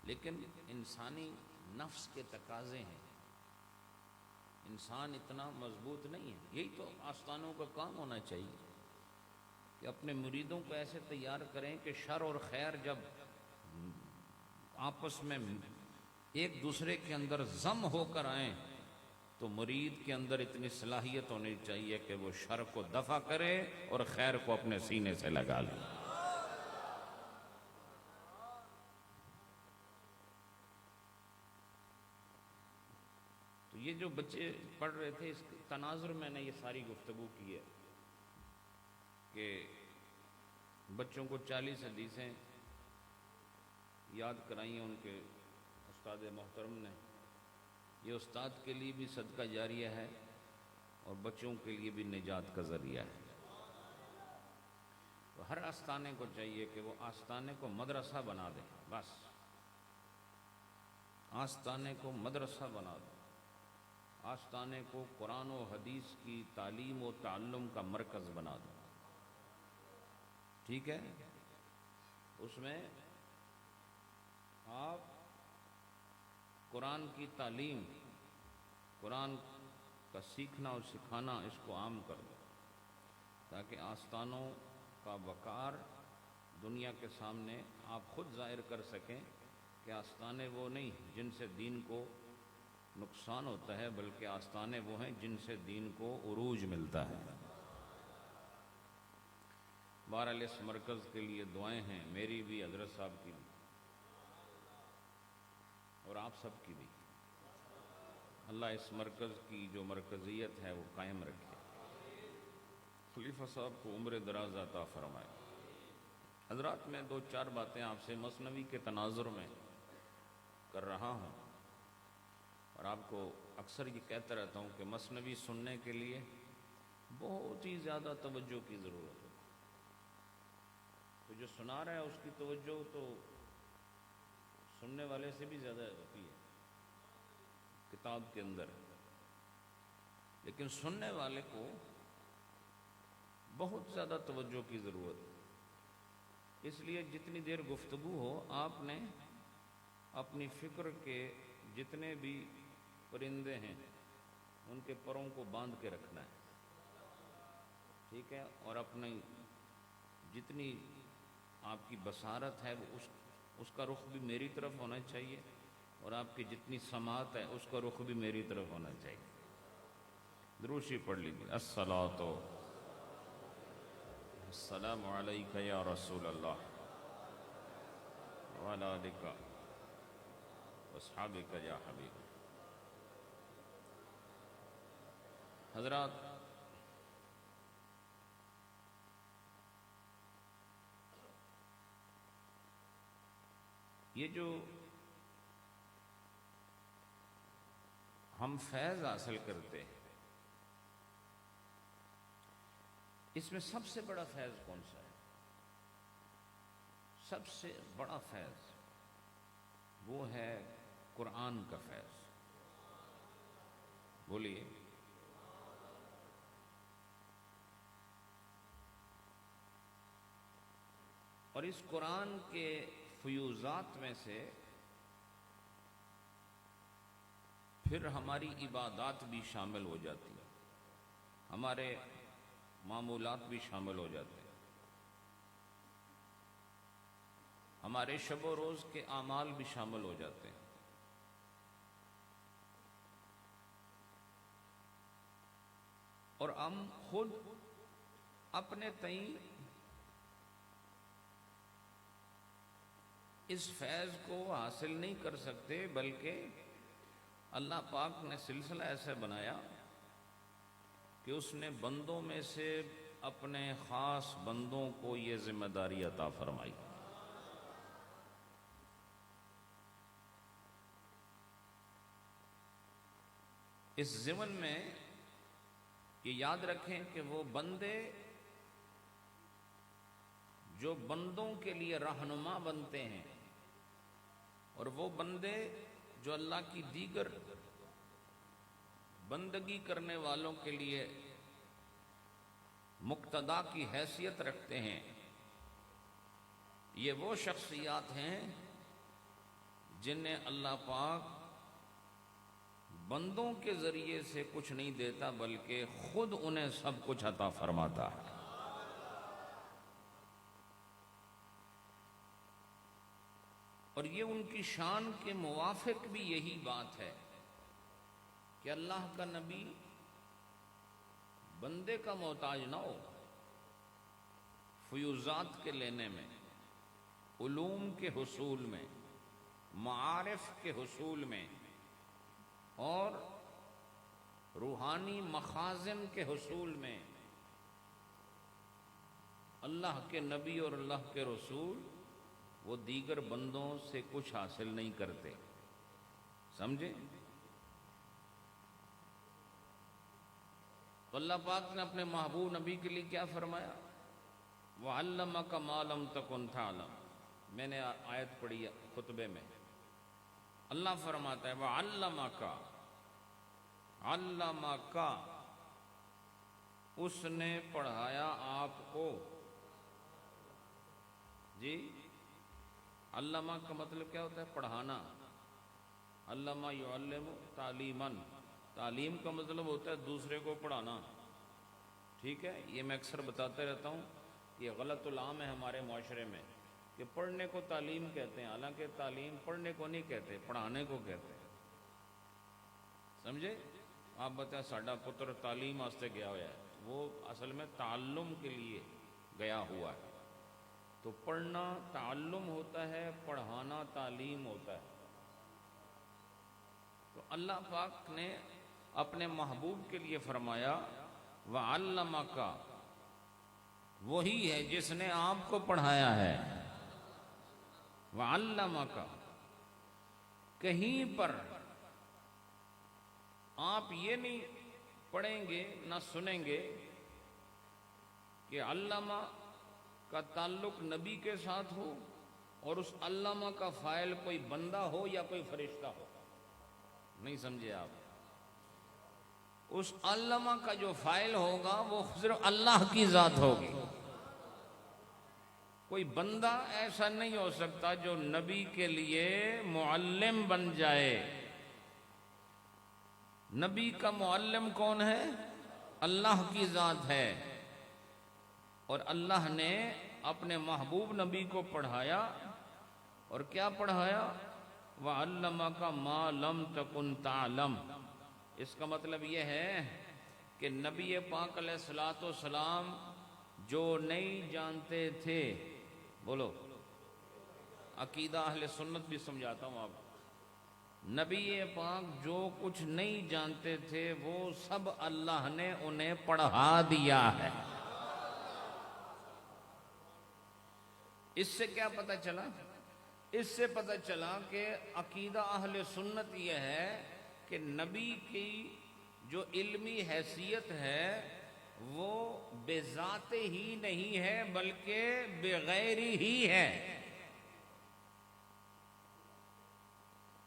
لیکن انسانی نفس کے تقاضے ہیں، انسان اتنا مضبوط نہیں ہے. یہی تو آستانوں کا کام ہونا چاہیے کہ اپنے مریدوں کو ایسے تیار کریں کہ شر اور خیر جب آپس میں ایک دوسرے کے اندر ضم ہو کر آئیں تو مرید کے اندر اتنی صلاحیت ہونی چاہیے کہ وہ شر کو دفع کرے اور خیر کو اپنے سینے سے لگا لے. تو یہ جو بچے پڑھ رہے تھے اس تناظر میں نے یہ ساری گفتگو کی ہے کہ بچوں کو 40 حدیثیں یاد کرائی ہیں ان کے استاد محترم نے. یہ استاد کے لیے بھی صدقہ جاریہ ہے اور بچوں کے لیے بھی نجات کا ذریعہ ہے۔ تو ہر آستانے کو چاہیے کہ وہ آستانے کو مدرسہ بنا دے، بس آستانے کو مدرسہ بنا دے، آستانے کو قرآن و حدیث کی تعلیم و تعلم کا مرکز بنا دے، ٹھیک ہے؟ اس میں آپ قرآن کی تعلیم، قرآن کا سیکھنا اور سکھانا اس کو عام کر دیں، تاکہ آستانوں کا وقار دنیا کے سامنے آپ خود ظاہر کر سکیں کہ آستانے وہ نہیں جن سے دین کو نقصان ہوتا ہے، بلکہ آستانے وہ ہیں جن سے دین کو عروج ملتا ہے۔ بہرحال اس مرکز کے لیے دعائیں ہیں، میری بھی، حضرت صاحب کی بھی، اور آپ سب کی بھی۔ اللہ اس مرکز کی جو مرکزیت ہے وہ قائم رکھے، خلیفہ صاحب کو عمر دراز عطا فرمائے۔ حضرات، میں 2-4 باتیں آپ سے مثنوی کے تناظر میں کر رہا ہوں، اور آپ کو اکثر یہ کہتا رہتا ہوں کہ مثنوی سننے کے لیے بہت ہی زیادہ توجہ کی ضرورت ہے۔ تو جو سنا رہا ہے اس کی توجہ تو سننے والے سے بھی زیادہ ہوتی ہے کتاب کے اندر، لیکن سننے والے کو بہت زیادہ توجہ کی ضرورت ہے۔ اس لیے جتنی دیر گفتگو ہو آپ نے اپنی فکر کے جتنے بھی پرندے ہیں ان کے پروں کو باندھ کے رکھنا ہے، ٹھیک ہے؟ اور اپنی جتنی آپ کی بصارت ہے اس کا رخ بھی میری طرف ہونا چاہیے، اور آپ کی جتنی سماعت ہے اس کا رخ بھی میری طرف ہونا چاہیے۔ درود شریف پڑھ لیجیے۔ الصلاۃ السلام علیک یا رسول اللہ وعلی آلک واصحابک یا حبیب۔ حضرات، یہ جو ہم فیض حاصل کرتے ہیں، اس میں سب سے بڑا فیض کون سا ہے؟ سب سے بڑا فیض وہ ہے قرآن کا فیض۔ بولیے، اور اس قرآن کے فیوزات میں سے پھر ہماری عبادات بھی شامل ہو جاتی ہیں، ہمارے معمولات بھی شامل ہو جاتے ہیں، ہمارے شب و روز کے اعمال بھی شامل ہو جاتے ہیں۔ اور ہم خود اپنے تئیں اس فیض کو حاصل نہیں کر سکتے، بلکہ اللہ پاک نے سلسلہ ایسے بنایا کہ اس نے بندوں میں سے اپنے خاص بندوں کو یہ ذمہ داری عطا فرمائی۔ اس ضمن میں یہ یاد رکھیں کہ وہ بندے جو بندوں کے لیے رہنما بنتے ہیں، اور وہ بندے جو اللہ کی دیگر بندگی کرنے والوں کے لیے مقتدا کی حیثیت رکھتے ہیں، یہ وہ شخصیات ہیں جنہیں اللہ پاک بندوں کے ذریعے سے کچھ نہیں دیتا، بلکہ خود انہیں سب کچھ عطا فرماتا ہے۔ اور یہ ان کی شان کے موافق بھی یہی بات ہے کہ اللہ کا نبی بندے کا محتاج نہ ہو، فیوزات کے لینے میں، علوم کے حصول میں، معارف کے حصول میں، اور روحانی مخازن کے حصول میں اللہ کے نبی اور اللہ کے رسول وہ دیگر بندوں سے کچھ حاصل نہیں کرتے، سمجھے؟ اللہ پاک نے اپنے محبوب نبی کے لیے کیا فرمایا؟ وَعَلَّمَكَ مَا لَمْ تَكُنْ تَعْلَمْ. میں نے آیت پڑھی خطبے میں. اللہ فرماتا ہے وَعَلَّمَكَ، عَلَّمَكَ، اس نے پڑھایا آپ کو. جی، علامہ کا مطلب کیا ہوتا ہے؟ پڑھانا. علامہ یعلم تعلیماً، تعلیم کا مطلب ہوتا ہے دوسرے کو پڑھانا. ٹھیک ہے، یہ میں اکثر بتاتے رہتا ہوں، یہ غلط العام ہے ہمارے معاشرے میں کہ پڑھنے کو تعلیم کہتے ہیں، حالانکہ تعلیم پڑھنے کو نہیں کہتے، پڑھانے کو کہتے ہیں. سمجھے؟ آپ بتائیں ساڈا پتر تعلیم واسطے گیا ہوا ہے، وہ اصل میں تعلم کے لیے گیا ہوا ہے. تو پڑھنا تعلم ہوتا ہے، پڑھانا تعلیم ہوتا ہے. تو اللہ پاک نے اپنے محبوب کے لیے فرمایا وَعَلَّمَكَ، وہی ہے جس نے آپ کو پڑھایا ہے. وَعَلَّمَكَ، کہیں پر آپ یہ نہیں پڑھیں گے نہ سنیں گے کہ علامہ کا تعلق نبی کے ساتھ ہو اور اس علامہ کا فاعل کوئی بندہ ہو یا کوئی فرشتہ ہو. نہیں سمجھے آپ؟ اس علامہ کا جو فاعل ہوگا وہ صرف اللہ کی ذات ہوگی. کوئی بندہ ایسا نہیں ہو سکتا جو نبی کے لیے معلم بن جائے. نبی کا معلم کون ہے؟ اللہ کی ذات ہے. اور اللہ نے اپنے محبوب نبی کو پڑھایا، اور کیا پڑھایا؟ وَعَلَّمَكَ مَا لَمْ تَكُنْ تَعْلَمْ. اس کا مطلب یہ ہے کہ نبی پاک علیہ الصلوۃ والسلام جو نہیں جانتے تھے، بولو عقیدہ اہل سنت بھی سمجھاتا ہوں آپ. نبی پاک جو کچھ نہیں جانتے تھے وہ سب اللہ نے انہیں پڑھا دیا ہے. اس سے کیا پتہ چلا؟ اس سے پتہ چلا کہ عقیدہ اہل سنت یہ ہے کہ نبی کی جو علمی حیثیت ہے وہ بذات ہی نہیں ہے بلکہ بغیر ہی ہے.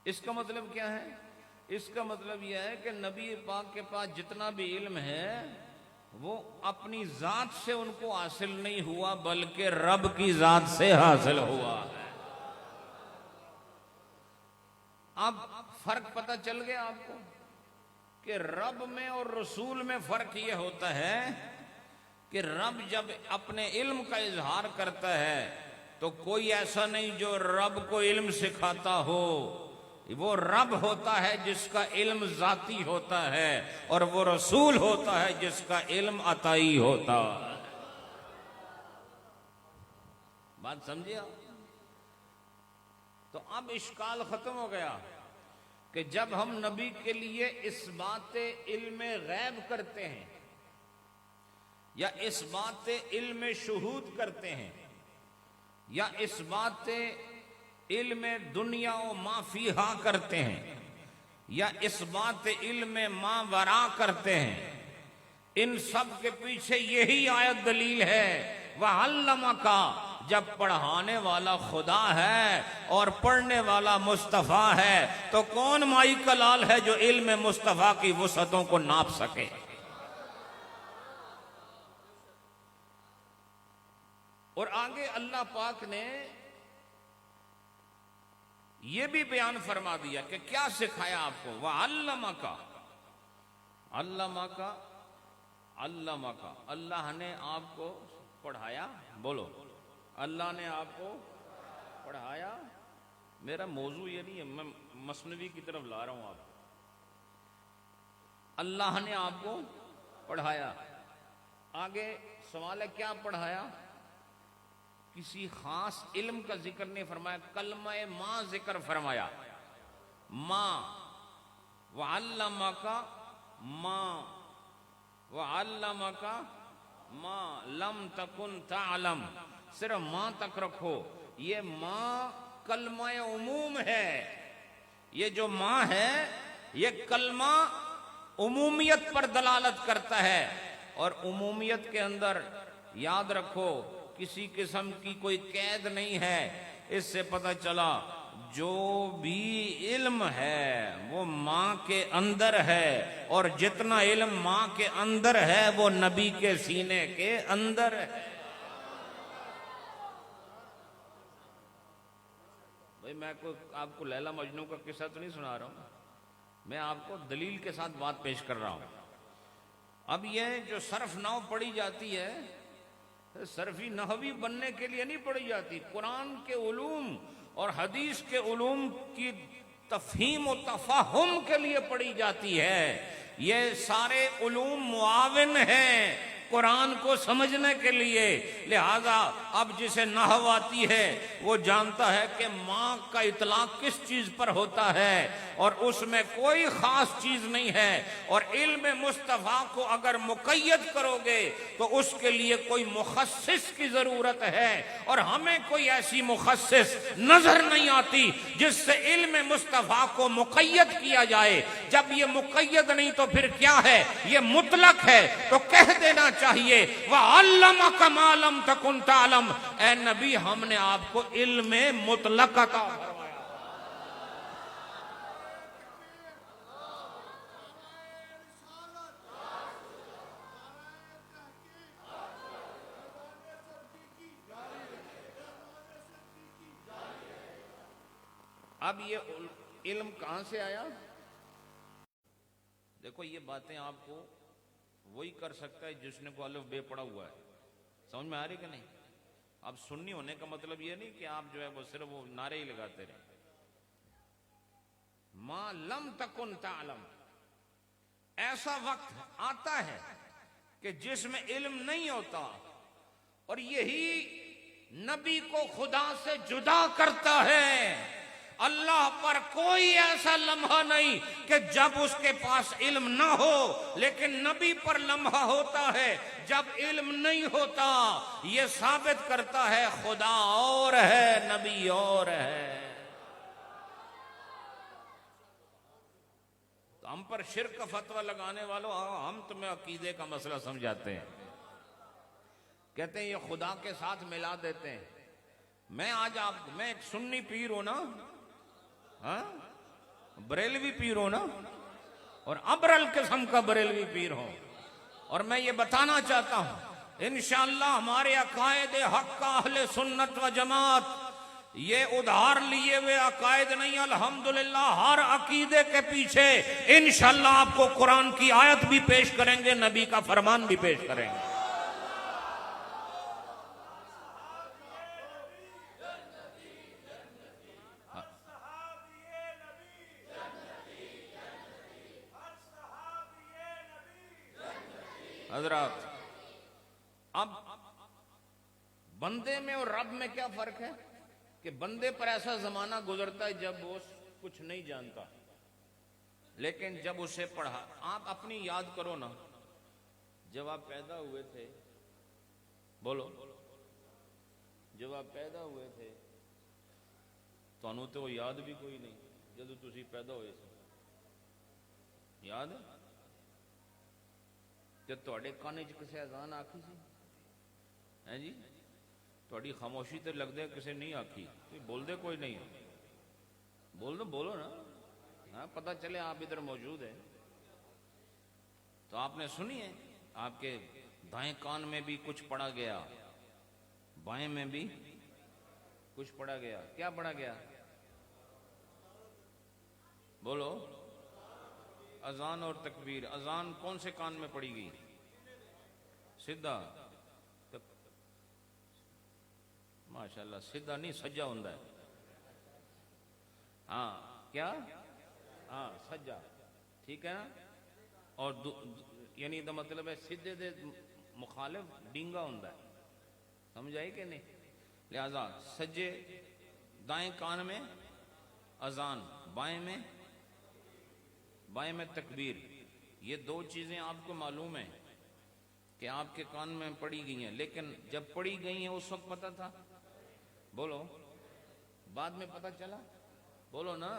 اس کا مطلب کیا ہے؟ اس کا مطلب یہ ہے کہ نبی پاک کے پاس جتنا بھی علم ہے وہ اپنی ذات سے ان کو حاصل نہیں ہوا بلکہ رب کی ذات سے حاصل ہوا ہے. اب فرق پتہ چل گیا آپ کو کہ رب میں اور رسول میں فرق یہ ہوتا ہے کہ رب جب اپنے علم کا اظہار کرتا ہے تو کوئی ایسا نہیں جو رب کو علم سکھاتا ہو. وہ رب ہوتا ہے جس کا علم ذاتی ہوتا ہے، اور وہ رسول ہوتا ہے جس کا علم عطائی ہوتا ہے. بات سمجھے آپ؟ تو اب اشکال ختم ہو گیا کہ جب ہم نبی کے لیے اس بات علم غیب کرتے ہیں یا اس بات علم شہود کرتے ہیں یا اس بات علم دنیا و ما فیہا کرتے ہیں یا اس بات علم ما ورا کرتے ہیں، ان سب کے پیچھے یہی آیت دلیل ہے وَعَلَّمَكَ. جب پڑھانے والا خدا ہے اور پڑھنے والا مصطفیٰ ہے تو کون مائی کا لال ہے جو علم مصطفیٰ کی وسعتوں کو ناپ سکے؟ اور آگے اللہ پاک نے یہ بھی بیان فرما دیا کہ کیا سکھایا آپ کو. وَعَلَّمَكَ، عَلَّمَكَ، عَلَّمَكَ، اللہ نے آپ کو پڑھایا. بولو اللہ نے آپ کو پڑھایا. میرا موضوع یہ نہیں ہے، میں مثنوی کی طرف لا رہا ہوں آپ کو. اللہ نے آپ کو پڑھایا. آگے سوال ہے کیا پڑھایا؟ کسی خاص علم کا ذکر نہیں فرمایا، کلمہ ماں ذکر فرمایا. ماں، وَعَلَّمَكَ ماں، وَعَلَّمَكَ ماں لم تکن تعلم. صرف ماں تک رکھو. یہ ماں کلمہ عموم ہے. یہ جو ماں ہے یہ کلمہ عمومیت پر دلالت کرتا ہے، اور عمومیت کے اندر یاد رکھو کسی قسم کی کوئی قید نہیں ہے۔ اس سے پتہ چلا جو بھی علم ہے وہ ماں کے اندر ہے، اور جتنا علم ماں کے اندر ہے وہ نبی کے سینے کے اندر ہے۔ بھئی میں آپ کو لیلا مجنوں کا قصہ تو نہیں سنا رہا ہوں، میں آپ کو دلیل کے ساتھ بات پیش کر رہا ہوں۔ اب یہ جو صرف نحو پڑھی جاتی ہے، صرفی نحوی بننے کے لیے نہیں پڑھی جاتی، قرآن کے علوم اور حدیث کے علوم کی تفہیم و تفہم کے لیے پڑھی جاتی ہے۔ یہ سارے علوم معاون ہیں قرآن کو سمجھنے کے لیے، لہذا اب جسے نحو آتی ہے وہ جانتا ہے کہ ماں کا اطلاق کس چیز پر ہوتا ہے، اور اس میں کوئی خاص چیز نہیں ہے، اور علم مصطفیٰ کو اگر مقید کرو گے تو اس کے لیے کوئی مخصص کی ضرورت ہے، اور ہمیں کوئی ایسی مخصص نظر نہیں آتی جس سے علم مصطفیٰ کو مقید کیا جائے۔ جب یہ مقید نہیں تو پھر کیا ہے؟ یہ مطلق ہے، تو کہہ دینا چاہیے وَعَلَّمَكَ مَا لَمْ تَكُنْ تَعْلَمْ، اے نبی ہم نے آپ کو علم مطلق عطا فرمایا۔ اب یہ علم کہاں سے آیا؟ دیکھو یہ باتیں آپ کو وہی کر سکتا ہے جس نے کو الف بے پڑھا ہوا ہے۔ سمجھ میں آ رہی کہ نہیں؟ اب سنی ہونے کا مطلب یہ نہیں کہ آپ جو ہے وہ صرف وہ نعرے ہی لگاتے رہے۔ ما لم تکن تعلم، ایسا وقت آتا ہے کہ جس میں علم نہیں ہوتا، اور یہی نبی کو خدا سے جدا کرتا ہے۔ اللہ پر کوئی ایسا لمحہ نہیں کہ جب اس کے پاس علم نہ ہو، لیکن نبی پر لمحہ ہوتا ہے جب علم نہیں ہوتا۔ یہ ثابت کرتا ہے خدا اور ہے، نبی اور ہے۔ تو ہم پر شرک کا فتویٰ لگانے والوں، ہم تمہیں عقیدے کا مسئلہ سمجھاتے ہیں، کہتے ہیں یہ خدا کے ساتھ ملا دیتے ہیں۔ میں ایک سنی پیر ہوں نا، ہاں بریلوی پیر ہوں نا، اور ابرل قسم کا بریلوی پیر ہوں، اور میں یہ بتانا چاہتا ہوں انشاءاللہ ہمارے عقائد حق کا اہل سنت و جماعت یہ ادھار لیے ہوئے عقائد نہیں، الحمدللہ ہر عقیدے کے پیچھے انشاءاللہ آپ کو قرآن کی آیت بھی پیش کریں گے، نبی کا فرمان بھی پیش کریں گے۔ حضرات اب بندے میں اور رب میں کیا فرق ہے کہ بندے پر ایسا زمانہ گزرتا ہے جب وہ کچھ نہیں جانتا، لیکن جب اسے پڑھا، آپ اپنی یاد کرو نا، جب آپ پیدا ہوئے تھے، بولو، جب آپ پیدا ہوئے تھے تو وہ یاد بھی کوئی نہیں جب تسی پیدا ہوئے تھے، یاد ہے کہ تواڈے کان چ کسے اذان آکھی سی ہے جی؟ تواڈی خاموشی تے لگدے کسے نہیں آکھی، بول دے کوئی نہیں، بولو نا، ہاں پتہ چلے آپ ادھر موجود ہیں۔ تو آپ نے سنی ہے، آپ کے دائیں کان میں بھی کچھ پڑھا گیا، بائیں میں بھی کچھ پڑھا گیا، کیا پڑھا گیا؟ بولو، اذان اور تکبیر۔ اذان کون سے کان میں پڑھی گئی؟ سیدھا، ماشاءاللہ سیدھا نہیں سجا ہوندا ہے، ہاں کیا؟ ہاں سجا، ٹھیک ہے نا؟ اور یعنی دا مطلب ہے سیدھے دے مخالف ڈینگا ہوندا ہے، سمجھ آئی کہ نہیں؟ لہذا سجے دائیں کان میں اذان، بائیں میں تکبیر، یہ دو چیزیں آپ کو معلوم ہیں کہ آپ کے کان میں پڑھی گئی ہیں، لیکن جب پڑھی گئی ہیں اس وقت پتہ تھا؟ بولو، بعد میں پتہ چلا؟ بولو نا۔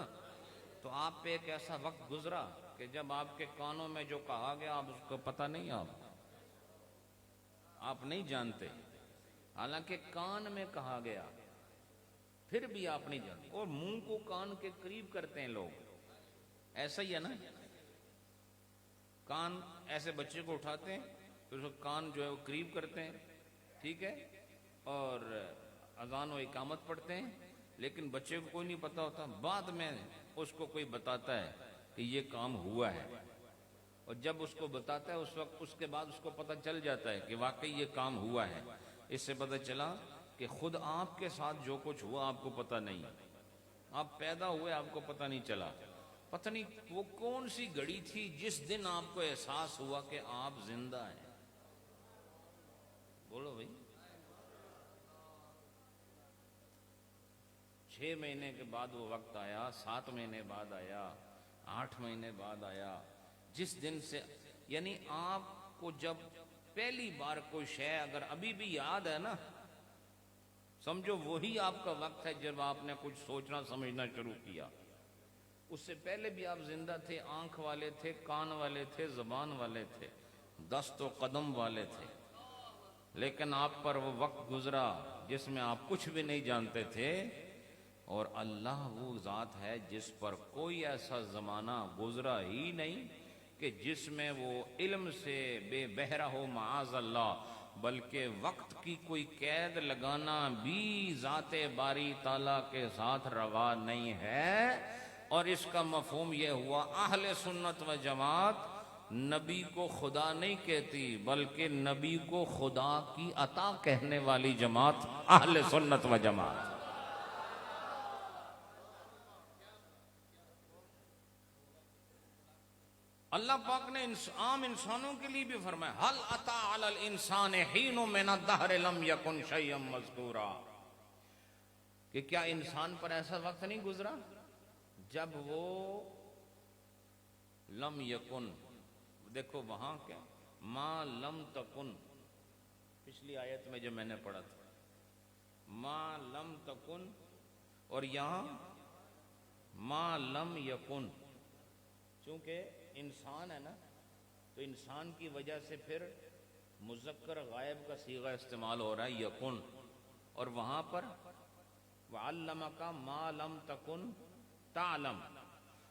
تو آپ پہ ایک ایسا وقت گزرا کہ کہ جب آپ کے کانوں میں جو کہا گیا آپ اس کو پتہ نہیں، آپ نہیں جانتے، حالانکہ کان میں کہا گیا پھر بھی آپ نہیں جانتے، اور منہ کو کان کے قریب کرتے ہیں لوگ، ایسا ہی ہے نا، کان ایسے بچے کو اٹھاتے ہیں پھر اس کو کان جو ہے وہ قریب کرتے ہیں، ٹھیک ہے، اور اذان و اقامت پڑھتے ہیں، لیکن بچے کو کوئی نہیں پتہ ہوتا، بعد میں اس کو کوئی بتاتا ہے کہ یہ کام ہوا ہے، اور جب اس کو بتاتا ہے اس وقت اس کے بعد اس کو پتہ چل جاتا ہے کہ واقعی یہ کام ہوا ہے۔ اس سے پتہ چلا کہ خود آپ کے ساتھ جو کچھ ہوا آپ کو پتہ نہیں، آپ پیدا ہوئے آپ کو پتہ نہیں چلا، پتہ نہیں وہ کون سی گھڑی تھی جس دن آپ کو احساس ہوا کہ آپ زندہ ہیں۔ بولو بھائی، 6 مہینے کے بعد وہ وقت آیا، 7 مہینے بعد آیا، 8 مہینے بعد آیا، جس دن سے یعنی آپ کو جب پہلی بار کوئی شے اگر ابھی بھی یاد ہے نا، سمجھو وہی آپ کا وقت ہے جب آپ نے کچھ سوچنا سمجھنا شروع کیا، اس سے پہلے بھی آپ زندہ تھے، آنکھ والے تھے، کان والے تھے، زبان والے تھے، دست و قدم والے تھے، لیکن آپ پر وہ وقت گزرا جس میں آپ کچھ بھی نہیں جانتے تھے، اور اللہ وہ ذات ہے جس پر کوئی ایسا زمانہ گزرا ہی نہیں کہ جس میں وہ علم سے بے بہرہ ہو معاذ اللہ، بلکہ وقت کی کوئی قید لگانا بھی ذات باری تعالیٰ کے ساتھ روا نہیں ہے۔ اور اس کا مفہوم یہ ہوا اہل سنت و جماعت نبی کو خدا نہیں کہتی بلکہ نبی کو خدا کی عطا کہنے والی جماعت اہل سنت و جماعت۔ اللہ پاک نے عام انسانوں کے لیے بھی فرمایا حل اتی علی الانسان حین من الدہر لم یکن شیئا مذکورا، کہ کیا انسان پر ایسا وقت نہیں گزرا جب وہ لم یکن، دیکھو وہاں کیا ما لم تکن، پچھلی آیت میں جو میں نے پڑھا تھا ما لم تکن، اور یہاں ما لم یکن، چونکہ انسان ہے نا تو انسان کی وجہ سے پھر مذکر غائب کا صیغہ استعمال ہو رہا ہے یکن، اور وہاں پر وعلمک ما لم تکن تعلم،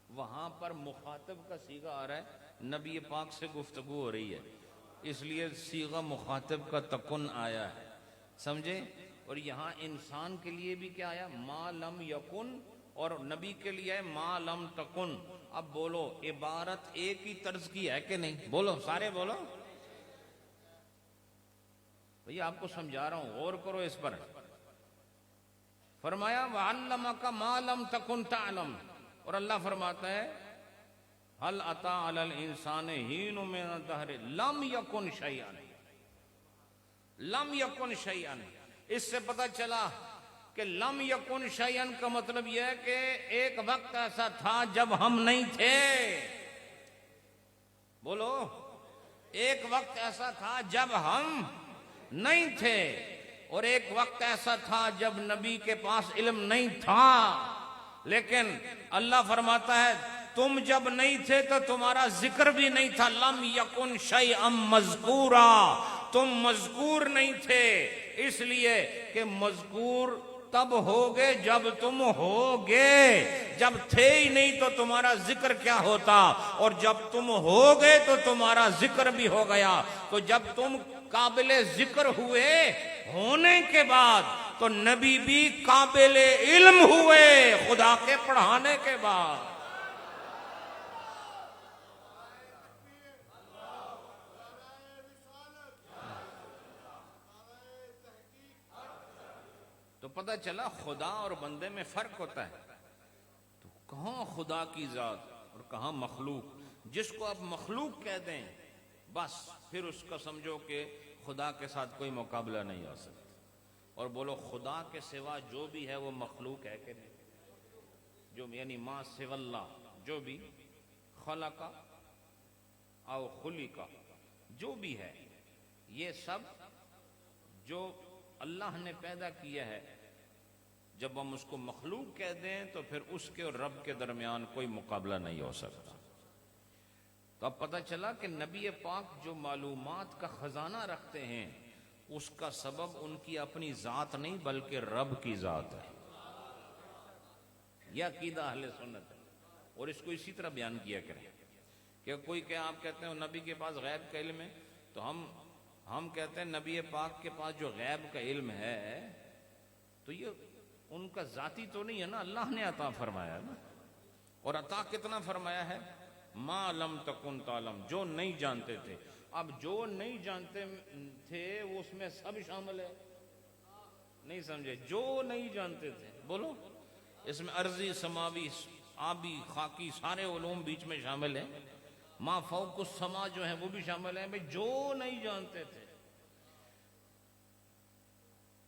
وہاں پر مخاطب کا صیغہ آ رہا ہے، نبی پاک سے گفتگو ہو رہی ہے، اس لیے صیغہ مخاطب کا تکن آیا ہے، سمجھے؟ اور یہاں انسان کے لیے بھی کیا آیا ما لم یکن، اور نبی کے لیے ہے ما لم تکن۔ اب بولو عبارت ایک ہی طرز کی ہے کہ نہیں؟ بولو سارے بولو بھئی، آپ کو سمجھا رہا ہوں، غور کرو اس پر۔ فرمایا وَعَلَّمَكَ مَا لَمْ تَكُنْ تَعْلَمْ، اور اللہ فرماتا ہے هَلْ أَتَى عَلَى الْإِنسَانِ حِينٌ مِّنَ الدَّهْرِ لَمْ يَكُنْ شَيْئًا، لم یکن شیئا، اس سے پتہ چلا کہ لم یکن شیئا کا مطلب یہ ہے کہ ایک وقت ایسا تھا جب ہم نہیں تھے، بولو ایک وقت ایسا تھا جب ہم نہیں تھے، اور ایک وقت ایسا تھا جب نبی کے پاس علم نہیں تھا، لیکن اللہ فرماتا ہے تم جب نہیں تھے تو تمہارا ذکر بھی نہیں تھا، لم یکن شیئا مذکورا، تم مذکور نہیں تھے، اس لیے کہ مذکور تب ہوگے جب تم ہوگے، جب تھے ہی نہیں تو تمہارا ذکر کیا ہوتا، اور جب تم ہوگے تو تمہارا ذکر بھی ہو گیا، تو جب تم قابل ذکر ہوئے ہونے کے بعد تو نبی بھی قابل علم ہوئے خدا کے پڑھانے کے بعد۔ تو پتہ چلا خدا اور بندے میں فرق ہوتا ہے، تو کہاں خدا کی ذات اور کہاں مخلوق، جس کو آپ مخلوق کہہ دیں بس پھر اس کا سمجھو کہ خدا کے ساتھ کوئی مقابلہ نہیں ہو سکتا، اور بولو خدا کے سوا جو بھی ہے وہ مخلوق ہے کہ نہیں، جو یعنی ما سوا اللہ، جو بھی خلق او خلق، جو بھی ہے یہ سب جو اللہ نے پیدا کیا ہے، جب ہم اس کو مخلوق کہہ دیں تو پھر اس کے اور رب کے درمیان کوئی مقابلہ نہیں ہو سکتا۔ تو اب پتہ چلا کہ نبی پاک جو معلومات کا خزانہ رکھتے ہیں اس کا سبب ان کی اپنی ذات نہیں بلکہ رب کی ذات ہے. یہ عقیدہ اہل سنت ہے. اور اس کو اسی طرح بیان کیا کریں کہ کوئی کہ آپ کہتے ہیں نبی کے پاس غیب کا علم ہے، تو ہم کہتے ہیں نبی پاک کے پاس جو غیب کا علم ہے تو یہ ان کا ذاتی تو نہیں ہے نا، اللہ نے عطا فرمایا نا. اور عطا کتنا فرمایا ہے؟ ما لم تکن تعلم، جو نہیں جانتے تھے. اب جو نہیں جانتے تھے وہ اس میں سب شامل ہے. نہیں سمجھے؟ جو نہیں جانتے تھے، بولو، اس میں ارضی، سماوی، آبی، خاکی سارے علوم بیچ میں شامل ہیں. ما فوق السما جو ہیں وہ بھی شامل ہیں. بھئی جو نہیں جانتے تھے،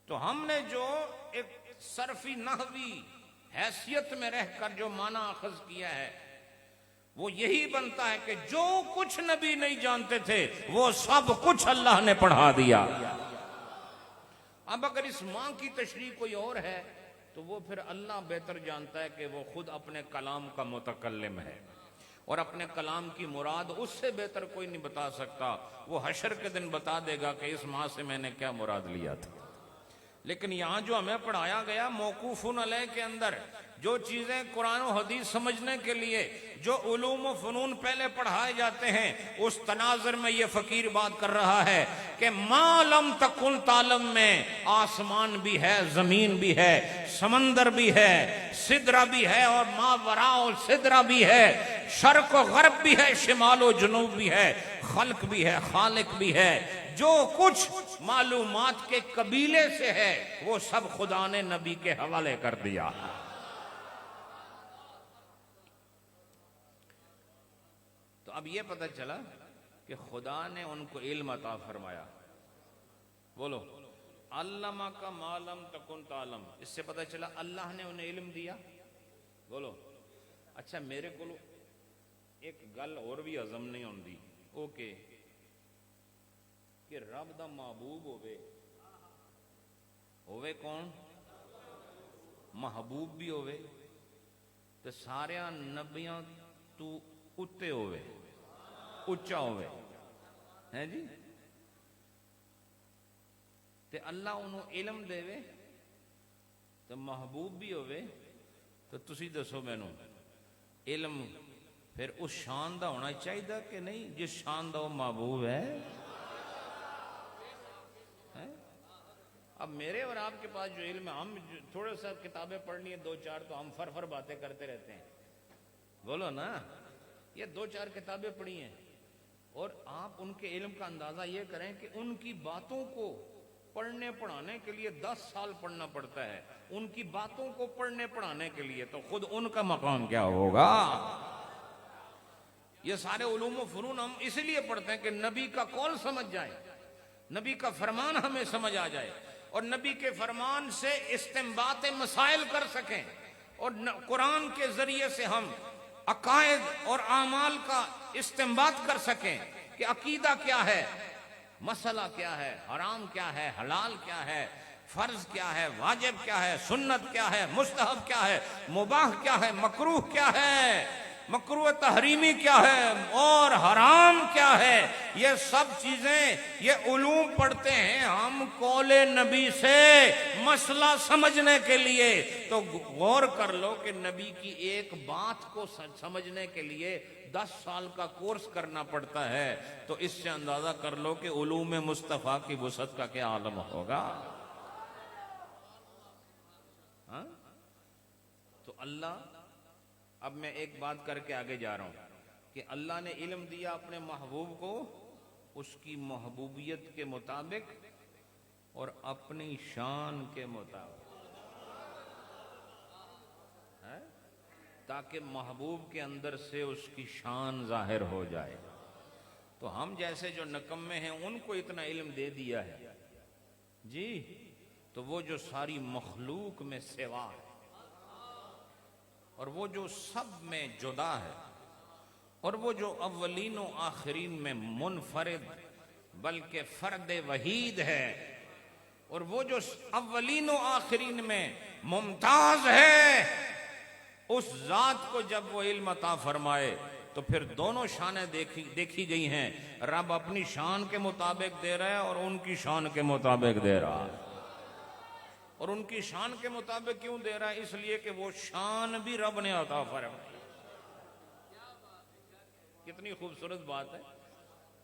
تو ہم نے جو ایک صرفی نحوی حیثیت میں رہ کر جو معنی اخذ کیا ہے وہ یہی بنتا ہے کہ جو کچھ نبی نہیں جانتے تھے وہ سب کچھ اللہ نے پڑھا دیا. اب اگر اس ماں کی تشریح کوئی اور ہے تو وہ پھر اللہ بہتر جانتا ہے کہ وہ خود اپنے کلام کا متکلم ہے، اور اپنے کلام کی مراد اس سے بہتر کوئی نہیں بتا سکتا. وہ حشر کے دن بتا دے گا کہ اس ماں سے میں نے کیا مراد لیا تھا. لیکن یہاں جو ہمیں پڑھایا گیا موقوفن علیہ کے اندر جو چیزیں قرآن و حدیث سمجھنے کے لیے جو علوم و فنون پہلے پڑھائے جاتے ہیں، اس تناظر میں یہ فقیر بات کر رہا ہے کہ ما لم تکن تعلم میں آسمان بھی ہے، زمین بھی ہے، سمندر بھی ہے، سدرہ بھی ہے، اور ما وراء سدرہ بھی ہے، شرق و غرب بھی ہے، شمال و جنوب بھی ہے، خلق بھی ہے، خالق بھی ہے. جو کچھ معلومات کے قبیلے سے ہے وہ سب خدا نے نبی کے حوالے کر دیا. تو اب یہ پتہ چلا کہ خدا نے ان کو علم عطا فرمایا. بولو، علمہ کا ما لم تکن تعلم. اس سے پتہ چلا اللہ نے انہیں علم دیا. بولو. اچھا میرے کو ایک گل اور بھی ہضم نہیں ہوندی. اوکے کہ رب دا محبوب ہوئے کون؟ محبوب بھی ہوئے تو سارے نبیاں تو اتے ہوئے، اچا ہوئے ہیں جی. تے اللہ انہوں علم دے وے تو محبوب بھی ہوئے. تو تسی دسو مینوں علم پھر اس شان دا ہونا چاہیے کہ نہیں جس شان دا وہ محبوب ہے؟ اب میرے اور آپ کے پاس جو علم ہے، ہم تھوڑا سا کتابیں پڑھنی ہیں 2-4 تو ہم فر باتیں کرتے رہتے ہیں. بولو نا، یہ 2-4 کتابیں پڑھی ہیں اور آپ ان کے علم کا اندازہ یہ کریں کہ ان کی باتوں کو پڑھنے پڑھانے کے لیے 10 سال پڑھنا پڑتا ہے. ان کی باتوں کو پڑھنے پڑھانے کے لیے تو خود ان کا مقام کیا ہوگا. یہ سارے علوم و فنون ہم اس لیے پڑھتے ہیں کہ نبی کا قول سمجھ جائے، نبی کا فرمان ہمیں سمجھ آ جائے، اور نبی کے فرمان سے استنباط مسائل کر سکیں، اور قرآن کے ذریعے سے ہم عقائد اور اعمال کا استنباط کر سکیں کہ عقیدہ کیا ہے، مسئلہ کیا ہے، حرام کیا ہے، حلال کیا ہے، فرض کیا ہے، واجب کیا ہے، سنت کیا ہے، مستحب کیا ہے، مباح کیا ہے، مکروہ کیا ہے، مکروہ تحریمی کیا ہے، اور حرام کیا ہے. یہ سب چیزیں یہ علوم پڑھتے ہیں ہم قول نبی سے مسئلہ سمجھنے کے لیے. تو غور کر لو کہ نبی کی ایک بات کو سمجھنے کے لیے 10 سال کا کورس کرنا پڑتا ہے. تو اس سے اندازہ کر لو کہ علوم مصطفیٰ کی وسعت کا کیا عالم ہوگا. ہاں تو اللہ، اب میں ایک بات کر کے آگے جا رہا ہوں کہ اللہ نے علم دیا اپنے محبوب کو اس کی محبوبیت کے مطابق اور اپنی شان کے مطابق، تاکہ محبوب کے اندر سے اس کی شان ظاہر ہو جائے. تو ہم جیسے جو نکمے ہیں ان کو اتنا علم دے دیا ہے جی، تو وہ جو ساری مخلوق میں سوا ہے اور وہ جو سب میں جدا ہے اور وہ جو اولین و آخرین میں منفرد بلکہ فرد وحید ہے اور وہ جو اولین و آخرین میں ممتاز ہے، اس ذات کو جب وہ علم عطا فرمائے تو پھر دونوں شانیں دیکھی گئی ہیں. رب اپنی شان کے مطابق دے رہا ہے اور ان کی شان کے مطابق دے رہا ہے. اور ان کی شان کے مطابق کیوں دے رہا ہے؟ اس لیے کہ وہ شان بھی رب نے عطا فرمائی. کتنی خوبصورت بات ہے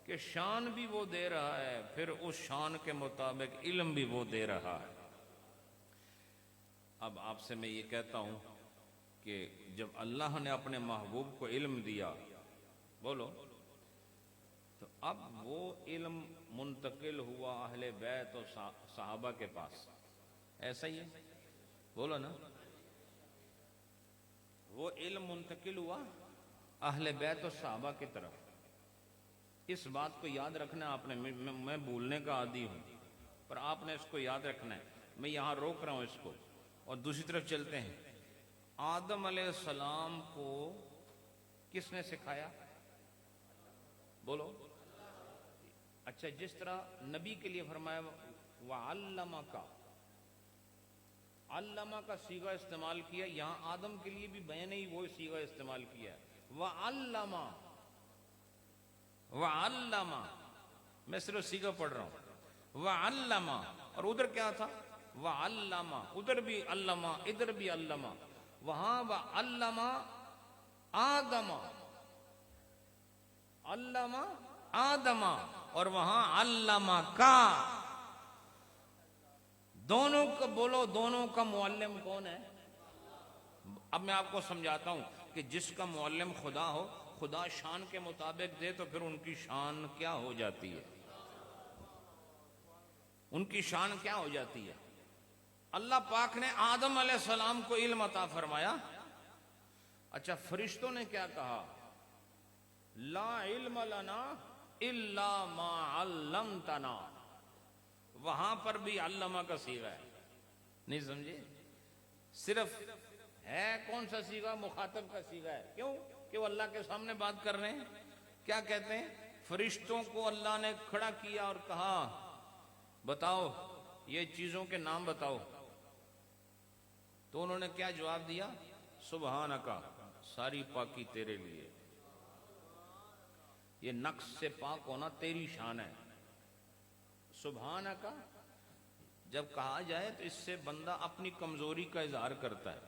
کہ شان بھی وہ دے رہا ہے، پھر اس شان کے مطابق علم بھی وہ دے رہا ہے. اب آپ سے میں یہ کہتا ہوں کہ جب اللہ نے اپنے محبوب کو علم دیا، بولو، تو اب وہ علم منتقل ہوا اہل بیت اور صحابہ کے پاس. ایسا ہی ہے، بولو نا. وہ علم منتقل ہوا اہل بیت اور صحابہ کی طرف. اس بات کو یاد رکھنا آپ نے. میں بھولنے کا عادی ہوں، پر آپ نے اس کو یاد رکھنا ہے. میں یہاں روک رہا ہوں اس کو اور دوسری طرف چلتے ہیں. آدم علیہ السلام کو کس نے سکھایا؟ بولو. اچھا، جس طرح نبی کے لیے فرمایا وَعَلَّمَكَ، علمہ کا صیغہ استعمال کیا، یہاں آدم کے لیے بھی میں نے ہی وہ صیغہ استعمال کیا ہے. وَعَلَّمَ، وَعَلَّمَ، میں صرف صیغہ پڑھ رہا ہوں. وَعَلَّمَ، اور ادھر کیا تھا؟ وَعَلَّمَ، ادھر بھی علمہ، ادھر بھی علمہ. وہاں وَعَلَّمَ آدم، علمہ آدم، اور وہاں علمہ کا. دونوں کا بولو، دونوں کا معلم کون ہے؟ اب میں آپ کو سمجھاتا ہوں کہ جس کا معلم خدا ہو، خدا شان کے مطابق دے تو پھر ان کی شان کیا ہو جاتی ہے؟ ان کی شان کیا ہو جاتی ہے؟ اللہ پاک نے آدم علیہ السلام کو علم عطا فرمایا. اچھا، فرشتوں نے کیا کہا؟ لا علم لنا الا ما علمتنا. وہاں پر بھی علمہ کا صیغہ ہے. نہیں سمجھے؟ صرف ہے کون سا صیغہ؟ مخاطب کا صیغہ ہے. کیوں؟ کہ وہ اللہ کے سامنے بات کر رہے ہیں. کیا کہتے ہیں؟ فرشتوں کو اللہ نے کھڑا کیا اور کہا بتاؤ یہ چیزوں کے نام بتاؤ. تو انہوں نے کیا جواب دیا؟ سبحانک، ساری پاکی تیرے لیے. یہ نقص سے پاک ہونا تیری شان ہے. سبحانک جب کہا جائے تو اس سے بندہ اپنی کمزوری کا اظہار کرتا ہے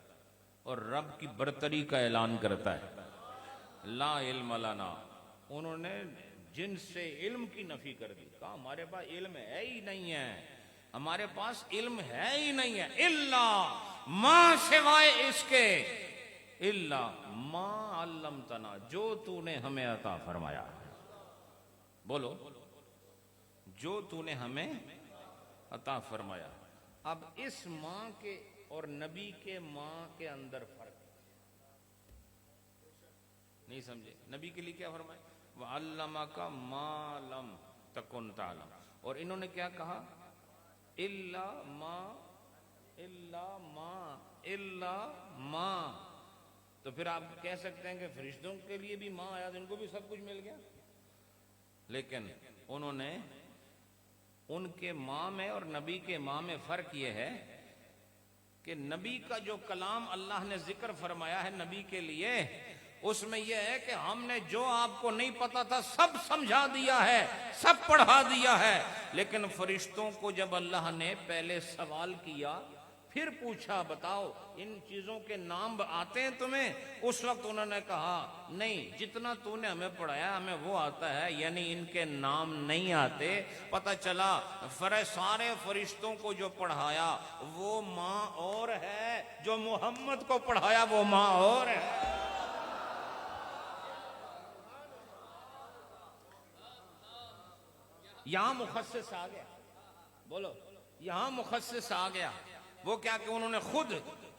اور رب کی برتری کا اعلان کرتا ہے. لا علم لنا، انہوں نے جن سے علم کی نفی کر دی. کہا ہمارے پاس علم ہے ہی نہیں ہے، ہمارے پاس علم ہے ہی نہیں ہے. الا ما، سوائے اس کے، الا ما علمتنا، جو تو نے ہمیں عطا فرمایا. بولو، جو تو نے ہمیں عطا فرمایا. اب اس ماں کے اور نبی کے ماں کے اندر فرق نہیں سمجھے؟ نبی کے لیے کیا فرمایا؟ وَعَلَّمَكَ مَا لَمْ تَكُنْ تَعْلَمْ. اور انہوں نے کیا کہا؟ الا ما، الا ما، الا ما. تو پھر آپ کہہ سکتے ہیں کہ فرشتوں کے لیے بھی ماں آیا تو ان کو بھی سب کچھ مل گیا. لیکن انہوں نے ان کے ماں میں اور نبی کے ماں میں فرق یہ ہے کہ نبی کا جو کلام اللہ نے ذکر فرمایا ہے نبی کے لیے، اس میں یہ ہے کہ ہم نے جو آپ کو نہیں پتا تھا سب سمجھا دیا ہے، سب پڑھا دیا ہے. لیکن فرشتوں کو جب اللہ نے پہلے سوال کیا، پھر پوچھا بتاؤ ان چیزوں کے نام آتے ہیں تمہیں؟ اس وقت انہوں نے کہا نہیں، جتنا تو نے ہمیں پڑھایا ہمیں وہ آتا ہے، یعنی ان کے نام نہیں آتے. پتہ چلا سارے فرشتوں کو جو پڑھایا وہ ماں اور ہے، جو محمد کو پڑھایا وہ ماں اور ہے. یہاں مخصص آ گیا. بولو، یہاں مخصص آ گیا. وہ کیا کہ انہوں نے خود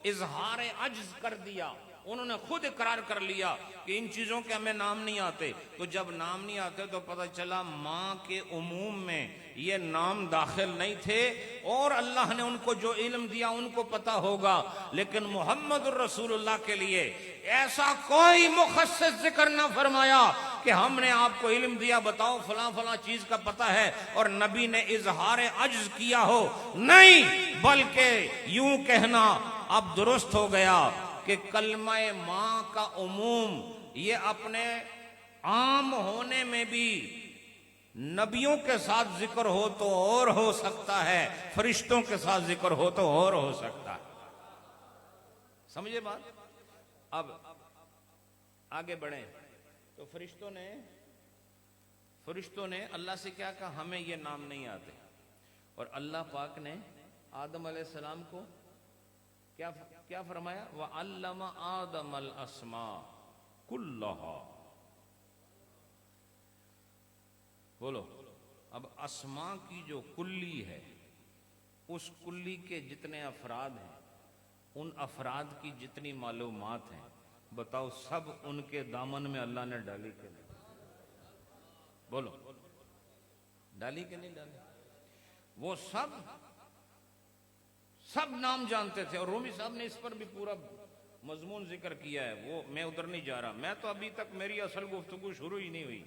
اظہار عجز کر دیا، انہوں نے خود اقرار کر لیا کہ ان چیزوں کے ہمیں نام نہیں آتے. تو جب نام نہیں آتے تو پتہ چلا ماں کے عموم میں یہ نام داخل نہیں تھے، اور اللہ نے ان کو جو علم دیا ان کو پتا ہوگا. لیکن محمد الرسول اللہ کے لیے ایسا کوئی مخصص ذکر نہ فرمایا کہ ہم نے آپ کو علم دیا، بتاؤ فلاں فلاں چیز کا پتہ ہے، اور نبی نے اظہار عجز کیا ہو. نہیں، بلکہ یوں کہنا اب درست ہو گیا کہ کلمہ ماں کا عموم یہ اپنے عام ہونے میں بھی نبیوں کے ساتھ ذکر ہو تو اور ہو سکتا ہے، فرشتوں کے ساتھ ذکر ہو تو اور ہو سکتا ہے. سمجھے بات؟ اب آگے بڑھیں تو فرشتوں نے اللہ سے کیا کہا؟ ہمیں یہ نام نہیں آتے. اور اللہ پاک نے آدم علیہ السلام کو کیا فرمایا؟ وَعَلَّمَ آدَمَ الْأَسْمَاءَ كُلَّهَا. بولو. اب اسماء کی جو کلی ہے، اس کلی کے جتنے افراد ہیں، ان افراد کی جتنی معلومات ہیں، بتاؤ سب ان کے دامن میں اللہ نے ڈالی کہ نہیں؟ بولو، ڈالی کہ نہیں ڈالی؟ وہ سب نام جانتے تھے. اور رومی صاحب نے اس پر بھی پورا مضمون ذکر کیا ہے، وہ میں ادھر نہیں جا رہا. میں تو ابھی تک میری اصل گفتگو شروع ہی نہیں ہوئی،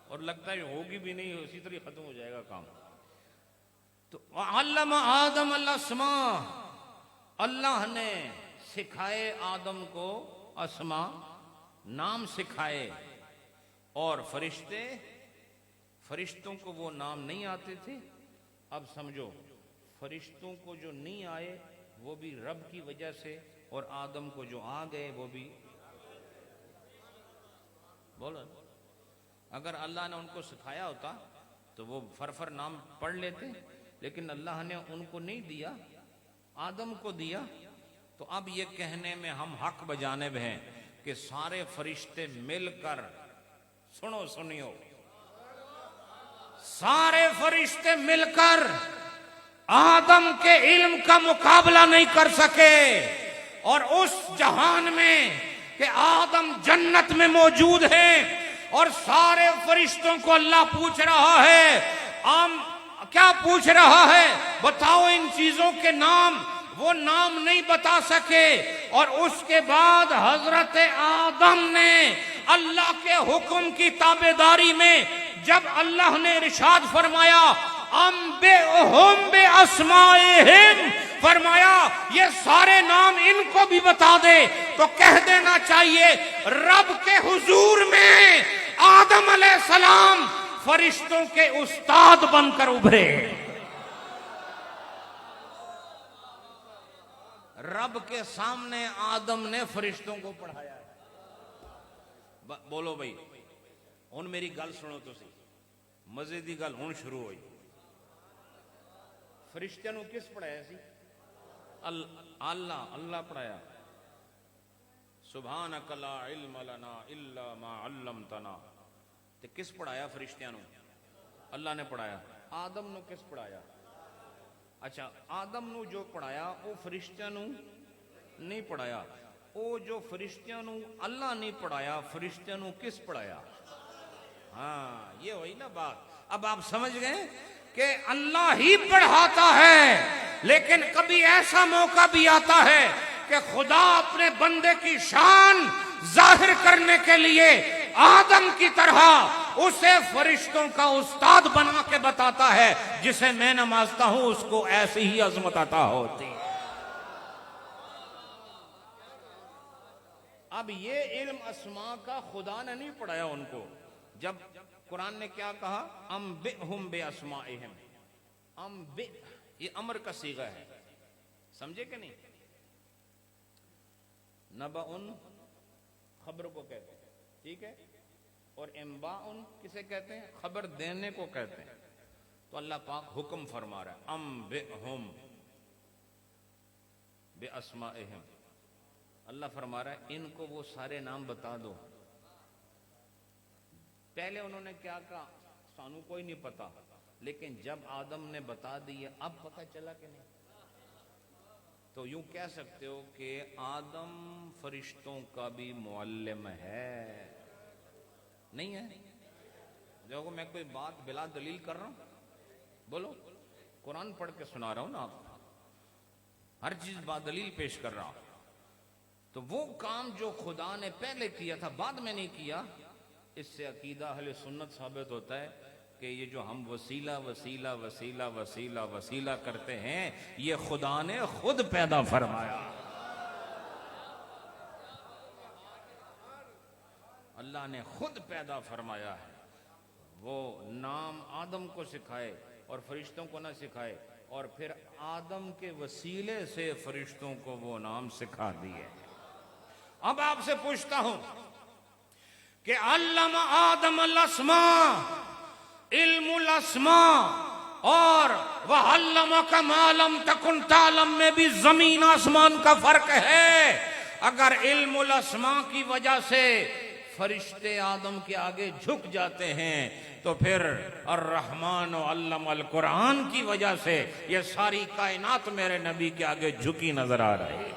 اور لگتا ہے ہوگی بھی نہیں، اسی طرح ختم ہو جائے گا کام. تو علم آدم الاسماء، اللہ نے سکھائے آدم کو اسماء، نام سکھائے. اور فرشتوں کو وہ نام نہیں آتے تھے. اب سمجھو، فرشتوں کو جو نہیں آئے وہ بھی رب کی وجہ سے، اور آدم کو جو آ گئے وہ بھی. بولو، اگر اللہ نے ان کو سکھایا ہوتا تو وہ فر نام پڑھ لیتے، لیکن اللہ نے ان کو نہیں دیا، آدم کو دیا. تو اب یہ کہنے میں ہم حق بجانب ہیں کہ سارے فرشتے مل کر سنیو، سارے فرشتے مل کر آدم کے علم کا مقابلہ نہیں کر سکے. اور اس جہان میں کہ آدم جنت میں موجود ہیں، اور سارے فرشتوں کو اللہ پوچھ رہا ہے، کیا پوچھ رہا ہے؟ بتاؤ ان چیزوں کے نام. وہ نام نہیں بتا سکے. اور اس کے بعد حضرت آدم نے اللہ کے حکم کی تابعداری میں جب اللہ نے ارشاد فرمایا انبئہم باسمائہم، فرمایا یہ سارے نام ان کو بھی بتا دے، تو کہہ دینا چاہیے رب کے حضور میں آدم علیہ السلام فرشتوں کے استاد بن کر ابھرے. رب کے سامنے آدم نے فرشتوں کو پڑھایا. بولو بھائی، ہن میری گل سنو تسی، مزے دی گل ہن شروع ہوئی. فرشتوں نو کس پڑھایا سی؟ اللہ پڑھایا. سبحانک لا علم لنا الا ما علمتنا. تے کس پڑھایا فرشتوں نو؟ اللہ نے پڑھایا. آدم نو کس پڑھایا؟ اچھا، آدم نو جو پڑھایا وہ فرشتوں نو نہیں پڑھایا. وہ جو فرشتوں نو اللہ نہیں پڑھایا، فرشتوں نو کس پڑھایا؟ ہاں، یہ ہوئی نا بات. اب آپ سمجھ گئے کہ اللہ ہی پڑھاتا ہے، لیکن کبھی ایسا موقع بھی آتا ہے کہ خدا اپنے بندے کی شان ظاہر کرنے کے لیے آدم کی طرح اسے فرشتوں کا استاد بنا کے بتاتا ہے. جسے میں نمازتا ہوں اس کو ایسی ہی عظمت عطا ہوتی ہے. اب یہ علم اسماء کا خدا نے نہیں پڑھایا ان کو. جب قرآن نے کیا کہا؟ انبئہم باسمائہم. انبئ یہ امر کا صیغہ ہے، سمجھے کہ نہیں؟ نبأن خبر کو کہتے ہیں، ٹھیک ہے؟ اور انباءن کسے کہتے ہیں؟ خبر دینے کو کہتے ہیں. تو اللہ پاک حکم فرما رہا ہے انبئہم باسمائہم. اللہ فرما رہا ہے ان کو وہ سارے نام بتا دو. پہلے انہوں نے کیا کہا؟ سانو کوئی نہیں پتا. لیکن جب آدم نے بتا دی اب پتہ چلا کہ نہیں؟ تو یوں کہہ سکتے ہو کہ آدم فرشتوں کا بھی معلم ہے. نہیں ہے؟ دیکھو میں کوئی بات بلا دلیل کر رہا ہوں. بولو، قرآن پڑھ کے سنا رہا ہوں نا آپ کو، ہر چیز با دلیل پیش کر رہا ہوں. تو وہ کام جو خدا نے پہلے کیا تھا بعد میں نہیں کیا. اس سے عقیدہ اہل سنت ثابت ہوتا ہے کہ یہ جو ہم وسیلہ وسیلہ وسیلہ وسیلہ وسیلہ کرتے ہیں یہ خدا نے خود پیدا فرمایا. اللہ نے خود پیدا فرمایا ہے، وہ نام آدم کو سکھائے اور فرشتوں کو نہ سکھائے، اور پھر آدم کے وسیلے سے فرشتوں کو وہ نام سکھا دیے۔ اب آپ سے پوچھتا ہوں کہ علم آدم الاسماء، علم الاسماء اور وَعَلَّمَكَ مَا لَمْ تَكُنْ تَعْلَمْ میں بھی زمین آسمان کا فرق ہے۔ اگر علم الاسماء کی وجہ سے فرشتے آدم کے آگے جھک جاتے ہیں تو پھر الرحمن علم القرآن کی وجہ سے یہ ساری کائنات میرے نبی کے آگے جھکی نظر آ رہی ہے۔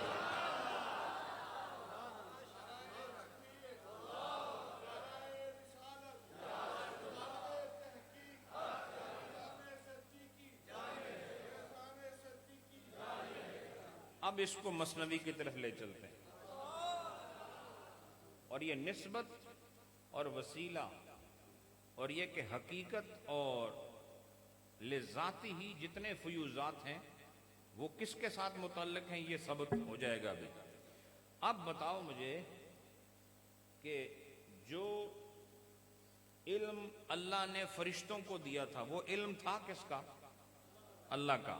اب اس کو مثنوی کی طرف لے چلتے ہیں، اور یہ نسبت اور وسیلہ اور یہ کہ حقیقت اور لذاتی ہی جتنے فیوزات ہیں وہ کس کے ساتھ متعلق ہیں یہ ثابت ہو جائے گا ابھی۔ اب بتاؤ مجھے کہ جو علم اللہ نے فرشتوں کو دیا تھا وہ علم تھا کس کا؟ اللہ کا۔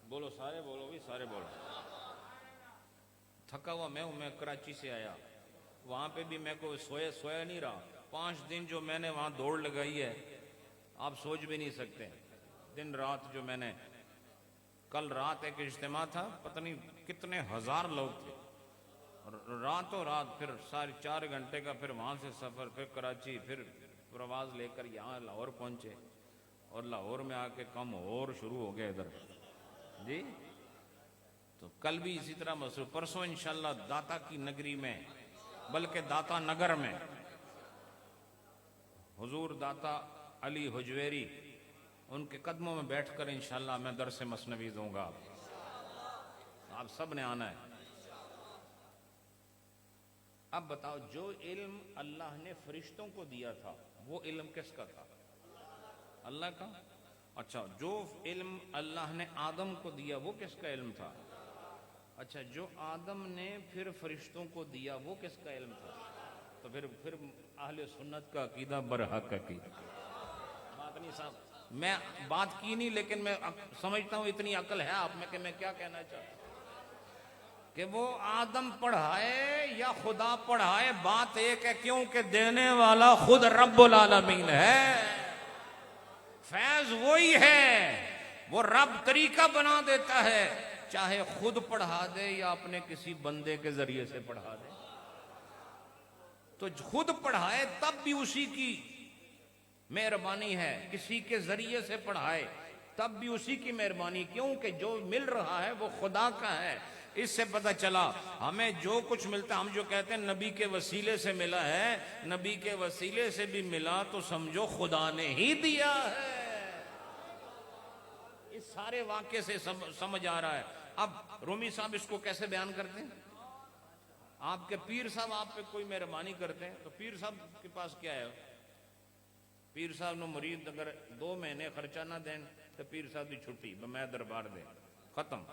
بولو سارے، بولو بھی سارے بولو۔ تھکا ہوا میں ہوں، میں کراچی سے آیا، وہاں پہ بھی میں کو سویا نہیں رہا۔ 5 دن جو میں نے وہاں دوڑ لگائی ہے آپ سوچ بھی نہیں سکتے۔ دن رات جو میں نے، کل رات ایک اجتماع تھا، پتہ نہیں کتنے ہزار لوگ تھے، راتوں رات، پھر 4.5 گھنٹے کا، پھر وہاں سے سفر، پھر کراچی، پھر پرواز لے کر یہاں لاہور پہنچے، اور لاہور میں آ کے کم اور شروع ہو گیا ادھر جی۔ تو کل بھی اسی طرح مصروف، پرسوں انشاءاللہ داتا کی نگری میں، بلکہ داتا نگر میں، حضور داتا علی حجویری ان کے قدموں میں بیٹھ کر انشاءاللہ میں درس مثنوی دوں گا۔ آپ سب نے آنا ہے۔ اب بتاؤ، جو علم اللہ نے فرشتوں کو دیا تھا وہ علم کس کا تھا؟ اللہ کا۔ اچھا، جو علم اللہ نے آدم کو دیا وہ کس کا علم تھا؟ اچھا، جو آدم نے پھر فرشتوں کو دیا وہ کس کا علم تھا؟ تو پھر اہل سنت کا عقیدہ برحق عقیدہ۔ بات نہیں صاحب، میں بات کی نہیں، لیکن میں سمجھتا ہوں اتنی عقل ہے آپ میں کہ میں کیا کہنا چاہتا ہوں کہ وہ آدم پڑھائے یا خدا پڑھائے، بات ایک ہے، کیونکہ دینے والا خود رب العالمین ہے، فیض وہی ہے، وہ رب طریقہ بنا دیتا ہے، چاہے خود پڑھا دے یا اپنے کسی بندے کے ذریعے سے پڑھا دے۔ تو خود پڑھائے تب بھی اسی کی مہربانی ہے، کسی کے ذریعے سے پڑھائے تب بھی اسی کی مہربانی، کیونکہ جو مل رہا ہے وہ خدا کا ہے۔ اس سے پتہ چلا ہمیں جو کچھ ملتا، ہم جو کہتے ہیں نبی کے وسیلے سے ملا ہے، نبی کے وسیلے سے بھی ملا تو سمجھو خدا نے ہی دیا ہے۔ اس سارے واقعے سے سمجھ آ رہا ہے۔ اب رومی صاحب اس کو کیسے بیان کرتے ہیں؟ آپ کے پیر صاحب آپ پہ کوئی مہربانی کرتے ہیں تو پیر صاحب کے پاس کیا ہے؟ پیر صاحب نو مرید اگر 2 مہینے خرچہ نہ دیں تو پیر صاحب کی چھٹی، میں دربار دیں، ختم۔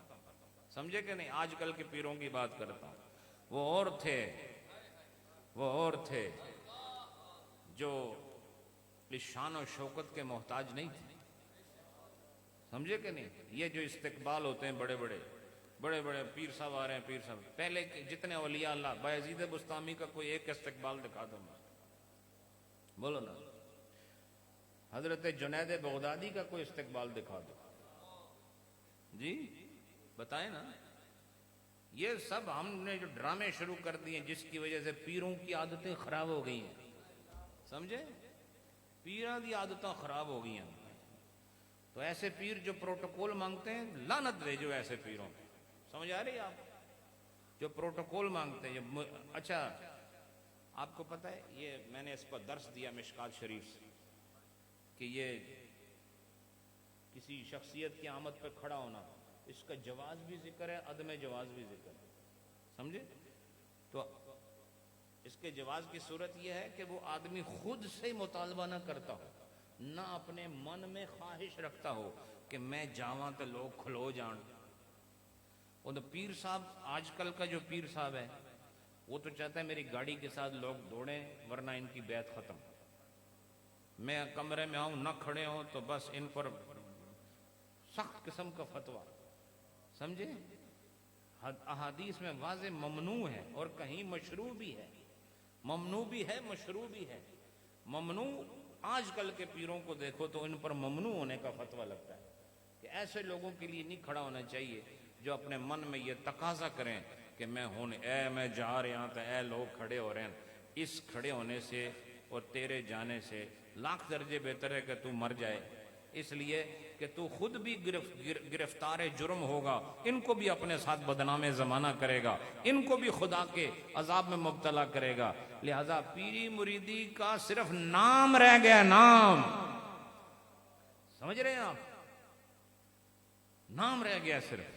سمجھے کہ نہیں؟ آج کل کے پیروں کی بات کرتا ہوں۔ وہ اور تھے جو اس شان و شوکت کے محتاج نہیں تھے، سمجھے کہ نہیں؟ یہ جو استقبال ہوتے ہیں بڑے بڑے پیر صاحب آ رہے ہیں، پیر صاحب پہلے جتنے اولیاء اللہ، بایزید بستامی کا کوئی ایک استقبال دکھا دو، بولو نا۔ حضرت جنید بغدادی کا کوئی استقبال دکھا دو جی، بتائیں نا۔ یہ سب ہم نے جو ڈرامے شروع کر دیے جس کی وجہ سے پیروں کی عادتیں خراب ہو گئی ہیں، سمجھے؟ پیروں کی عادتیں خراب ہو گئی ہیں۔ تو ایسے پیر جو پروٹوکول مانگتے ہیں، لعنت دے جو ایسے پیروں، سمجھ آ رہی ہے آپ؟ جو پروٹوکول مانگتے ہیں۔ اچھا، آپ کو پتہ ہے یہ میں نے اس پر درس دیا مشکات شریف سے کہ یہ کسی شخصیت کی آمد پہ کھڑا ہونا، اس کا جواز بھی ذکر ہے، عدم جواز بھی ذکر ہے، سمجھے؟ تو اس کے جواز کی صورت یہ ہے کہ وہ آدمی خود سے مطالبہ نہ کرتا ہو، نہ اپنے من میں خواہش رکھتا ہو کہ میں جاواں تو لوگ کھلو جان۔ وہ پیر صاحب، آج کل کا جو پیر صاحب ہے وہ تو چاہتا ہے میری گاڑی کے ساتھ لوگ دوڑیں ورنہ ان کی بیعت ختم، میں کمرے میں آؤں نہ کھڑے ہوں تو بس ان پر سخت قسم کا فتویٰ، سمجھے؟ احادیث میں واضح ممنوع ہے اور کہیں مشروع بھی ہے، ممنوع بھی ہے مشروع بھی ہے۔ ممنوع آج کل کے پیروں کو دیکھو تو ان پر ممنوع ہونے کا فتویٰ لگتا ہے کہ ایسے لوگوں کے لیے نہیں کھڑا ہونا چاہیے جو اپنے من میں یہ تقاضا کریں کہ میں میں جا رہا ہوں تو اے لوگ کھڑے ہو رہے ہیں۔ اس کھڑے ہونے سے اور تیرے جانے سے لاکھ درجے بہتر ہے کہ تو مر جائے، اس لیے کہ تو خود بھی گرفتار جرم ہوگا، ان کو بھی اپنے ساتھ بدنام زمانہ کرے گا، ان کو بھی خدا کے عذاب میں مبتلا کرے گا۔ لہذا پیری مریدی کا صرف نام رہ گیا، نام، سمجھ رہے ہیں آپ؟ نام رہ گیا صرف۔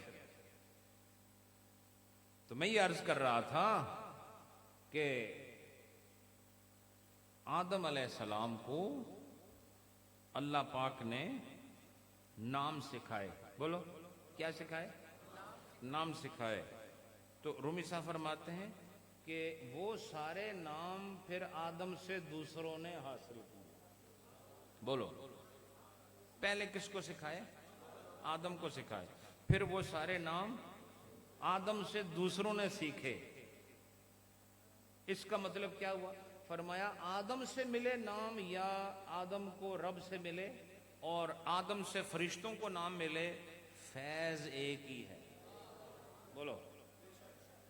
تو میں یہ عرض کر رہا تھا کہ آدم علیہ السلام کو اللہ پاک نے نام سکھائے، بولو کیا سکھائے؟ نام سکھائے۔ تو رومی صاحب فرماتے ہیں کہ وہ سارے نام پھر آدم سے دوسروں نے حاصل کیے۔ بولو پہلے کس کو سکھائے؟ آدم کو سکھائے، پھر وہ سارے نام آدم سے دوسروں نے سیکھے۔ اس کا مطلب کیا ہوا؟ فرمایا آدم سے ملے نام یا آدم کو رب سے ملے اور آدم سے فرشتوں کو نام ملے، فیض ایک ہی ہے۔ بولو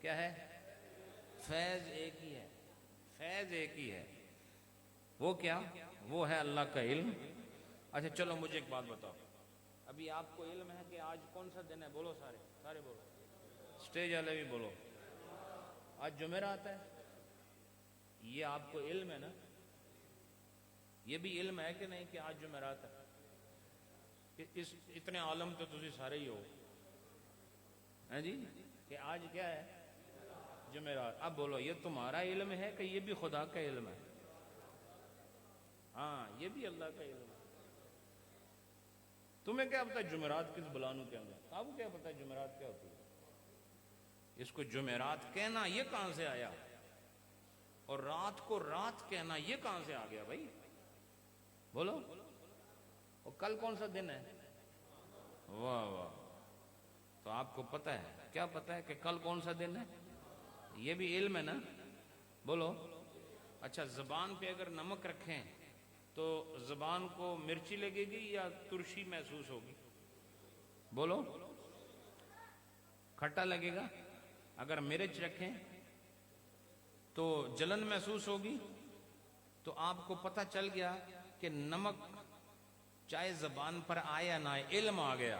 کیا ہے؟ فیض ایک ہی ہے، فیض ایک ہی ہے۔ وہ کیا؟ وہ ہے اللہ کا علم۔ اچھا چلو مجھے ایک بات بتاؤ، ابھی آپ کو علم ہے کہ آج کون سا دن ہے؟ بولو سارے بولو، اسٹیج والے بھی بولو، آج جمعرات ہے۔ یہ آپ کو علم ہے نا؟ یہ بھی علم ہے کہ نہیں کہ آج جمعرات ہے؟ اتنے عالم تو تسی سارے ہی ہو ہیں جی کہ آج کیا ہے؟ جمعرات۔ اب بولو یہ تمہارا علم ہے کہ یہ بھی خدا کا علم ہے؟ ہاں یہ بھی اللہ کا علم ہے۔ تمہیں کیا پتا جمعرات کس بلانو کے اندر؟ آپ کو کیا پتا جمعرات کیا ہوتی ہے؟ اس کو جمعرات کہنا یہ کہاں سے آیا؟ اور رات کو رات کہنا یہ کہاں سے آ گیا بھائی؟ بولو۔ اور کل کون سا دن ہے؟ واہ واہ، تو آپ کو پتہ ہے، کیا پتہ ہے کہ کل کون سا دن ہے؟ یہ بھی علم ہے نا؟ بولو۔ اچھا زبان پہ اگر نمک رکھیں تو زبان کو مرچی لگے گی یا ترشی محسوس ہوگی؟ بولو۔ کھٹا لگے گا۔ اگر مرچ رکھیں تو جلن محسوس ہوگی۔ تو آپ کو پتہ چل گیا کہ نمک چاہے زبان پر آئے یا نہ آئے، علم آ گیا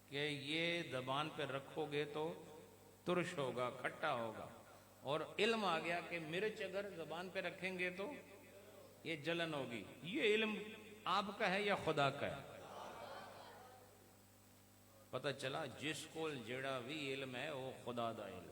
کہ یہ زبان پہ رکھو گے تو ترش ہوگا، کھٹا ہوگا۔ اور علم آ گیا کہ مرچ اگر زبان پہ رکھیں گے تو یہ جلن ہوگی۔ یہ علم آپ کا ہے یا خدا کا ہے؟ پتہ چلا جس کو جڑا بھی علم ہے وہ خدا دا علم۔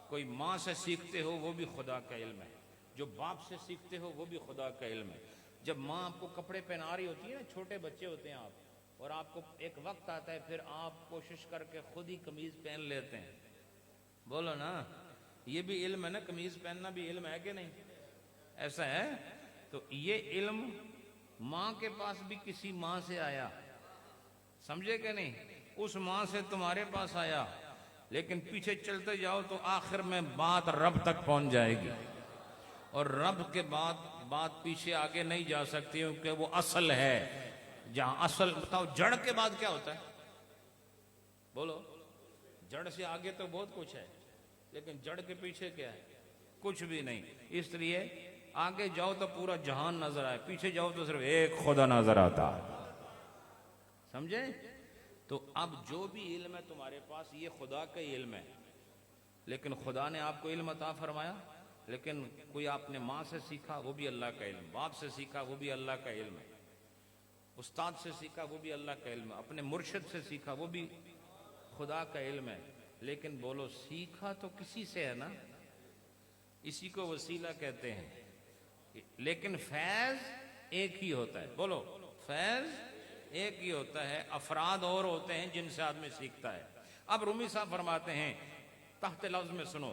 کوئی ماں سے سیکھتے ہو وہ بھی خدا کا علم ہے، جو باپ سے سیکھتے ہو وہ بھی خدا کا علم ہے۔ جب ماں آپ کو کپڑے پہنا رہی ہوتی ہے نا، چھوٹے بچے ہوتے ہیں آپ، اور آپ کو ایک وقت آتا ہے پھر آپ کوشش کر کے خود ہی قمیض پہن لیتے ہیں، بولو نا، یہ بھی علم ہے نا؟ قمیض پہننا بھی علم ہے کہ نہیں؟ ایسا ہے؟ تو یہ علم ماں کے پاس بھی کسی ماں سے آیا، سمجھے کہ نہیں؟ اس ماں سے تمہارے پاس آیا، لیکن پیچھے چلتے جاؤ تو آخر میں بات رب تک پہنچ جائے گی، اور رب کے بعد بات پیچھے آگے نہیں جا سکتی کیونکہ وہ اصل ہے۔ جہاں اصل، بتاؤ جڑ کے بعد کیا ہوتا ہے؟ بولو۔ جڑ سے آگے تو بہت کچھ ہے، لیکن جڑ کے پیچھے کیا ہے؟ کچھ بھی نہیں۔ اس لیے آگے جاؤ تو پورا جہان نظر آئے، پیچھے جاؤ تو صرف ایک خدا نظر آتا ہے، سمجھے؟ تو اب جو بھی علم ہے تمہارے پاس یہ خدا کا علم ہے، لیکن خدا نے آپ کو علم عطا فرمایا، لیکن کوئی آپ نے ماں سے سیکھا وہ بھی اللہ کا علم، باپ سے سیکھا وہ بھی اللہ کا علم ہے، استاد سے سیکھا وہ بھی اللہ کا علم ہے، اپنے مرشد سے سیکھا وہ بھی خدا کا علم ہے۔ لیکن بولو سیکھا تو کسی سے ہے نا؟ اسی کو وسیلہ کہتے ہیں، لیکن فیض ایک ہی ہوتا ہے۔ بولو فیض ایک ہی ہوتا ہے، افراد اور ہوتے ہیں جن سے آدمی سیکھتا ہے۔ اب رومی صاحب فرماتے ہیں تحت لفظ میں سنو،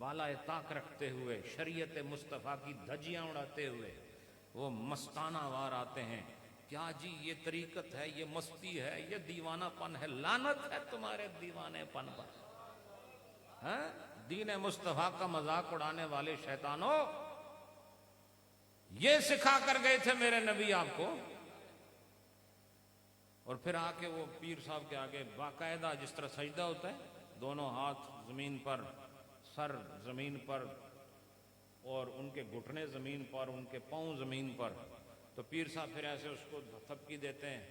بالائے طاق رکھتے ہوئے شریعت مصطفیٰ کی دھجیاں اڑاتے ہوئے وہ مستانہ وار آتے ہیں. کیا جی یہ طریقت ہے، یہ مستی ہے، یہ دیوانہ پن ہے. لعنت ہے تمہارے دیوانے پن پر. دین مصطفیٰ کا مذاق اڑانے والے شیطانوں، یہ سکھا کر گئے تھے میرے نبی آپ کو. اور پھر آ کے وہ پیر صاحب کے آگے باقاعدہ جس طرح سجدہ ہوتا ہے، دونوں ہاتھ زمین پر، سر زمین پر، اور ان کے گھٹنے زمین پر، ان کے پاؤں زمین پر. تو پیر صاحب پھر ایسے اس کو تھپکی دیتے ہیں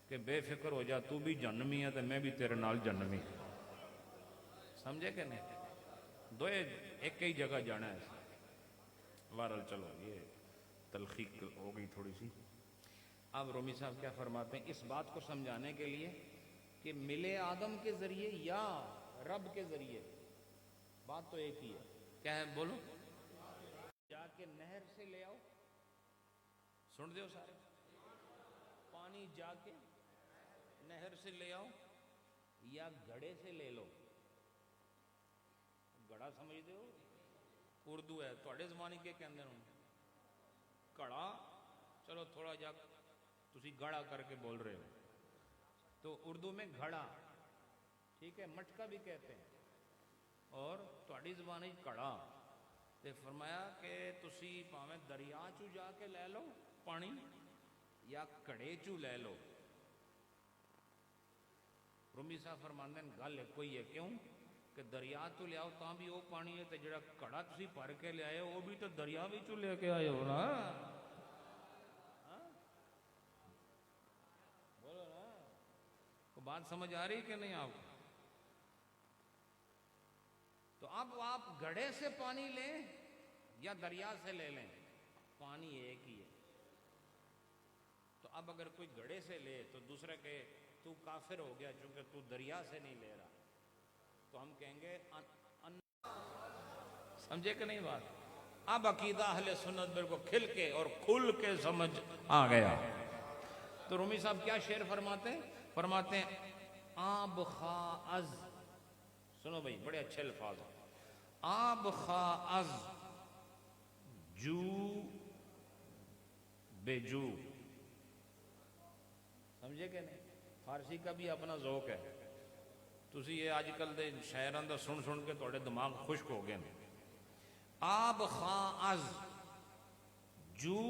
کہ بے فکر ہو جا، تو بھی جہنمی ہے تو میں بھی تیرے نال جہنمی. سمجھے کہ نہیں؟ دو ایک ہی جگہ جانا ہے. بہرحال چلو یہ تلخیق ہو گئی تھوڑی سی. اب رومی صاحب کیا فرماتے ہیں اس بات کو سمجھانے کے لیے کہ ملے آدم کے ذریعے یا رب کے ذریعے، بات تو ایک ہی ہے. کیا ہے بولو؟ جا کے نہر سے لے آؤ. سن دے ہو سارے؟ پانی جا کے نہر سے لے آؤ یا گھڑے سے لے لو. گھڑا سمجھتے ہو؟ اردو ہے، تھوڑے زمانے کے کہندے ہوں کڑا. چلو تھوڑا جا تسی گھڑا کر کے بول رہے ہو تو اردو میں گھڑا، ٹھیک ہے. مٹکا بھی کہتے ہیں. اور تھوڑی زبان کڑا. تے فرمایا کہ تسی پاویں دریا چو جا کے لے لو پانی یا کڑے چو لے لو. رومی صاحب فرماندے ہیں گل کوئی ہے. کیوں کہ دریا تو لے آؤ تاں بھی وہ پانی ہے، تے جڑا کڑا تسی بھر کے لے آئے ہو وہ بھی تو دریا بھی چو لے کے آئے ہو نا. بولو نا، کو بات سمجھ آ رہی کہ نہیں آپ کو؟ تو اب آپ گھڑے سے پانی لیں یا دریا سے لے لیں، پانی ایک ہی ہے. تو اب اگر کوئی گھڑے سے لے تو دوسرے کہ تو کافر ہو گیا چونکہ تو دریا سے نہیں لے رہا، تو ہم کہیں گے سمجھے کہ نہیں بات؟ اب عقیدہ اہل سنت میرے کو کھل کے اور کھل کے سمجھ آ گیا. تو رومی صاحب کیا شعر فرماتے ہیں؟ فرماتے ہیں آب خا از، سنو بھائی بڑے اچھے الفاظ ہیں. آب خا از جو بے جو. سمجھے کہ نہیں؟ فارسی کا بھی اپنا ذوق ہے. تسی یہ آج کل دے شاعراں دا سن سن کے تھوڑے دماغ خشک ہو گئے. آب خا از جو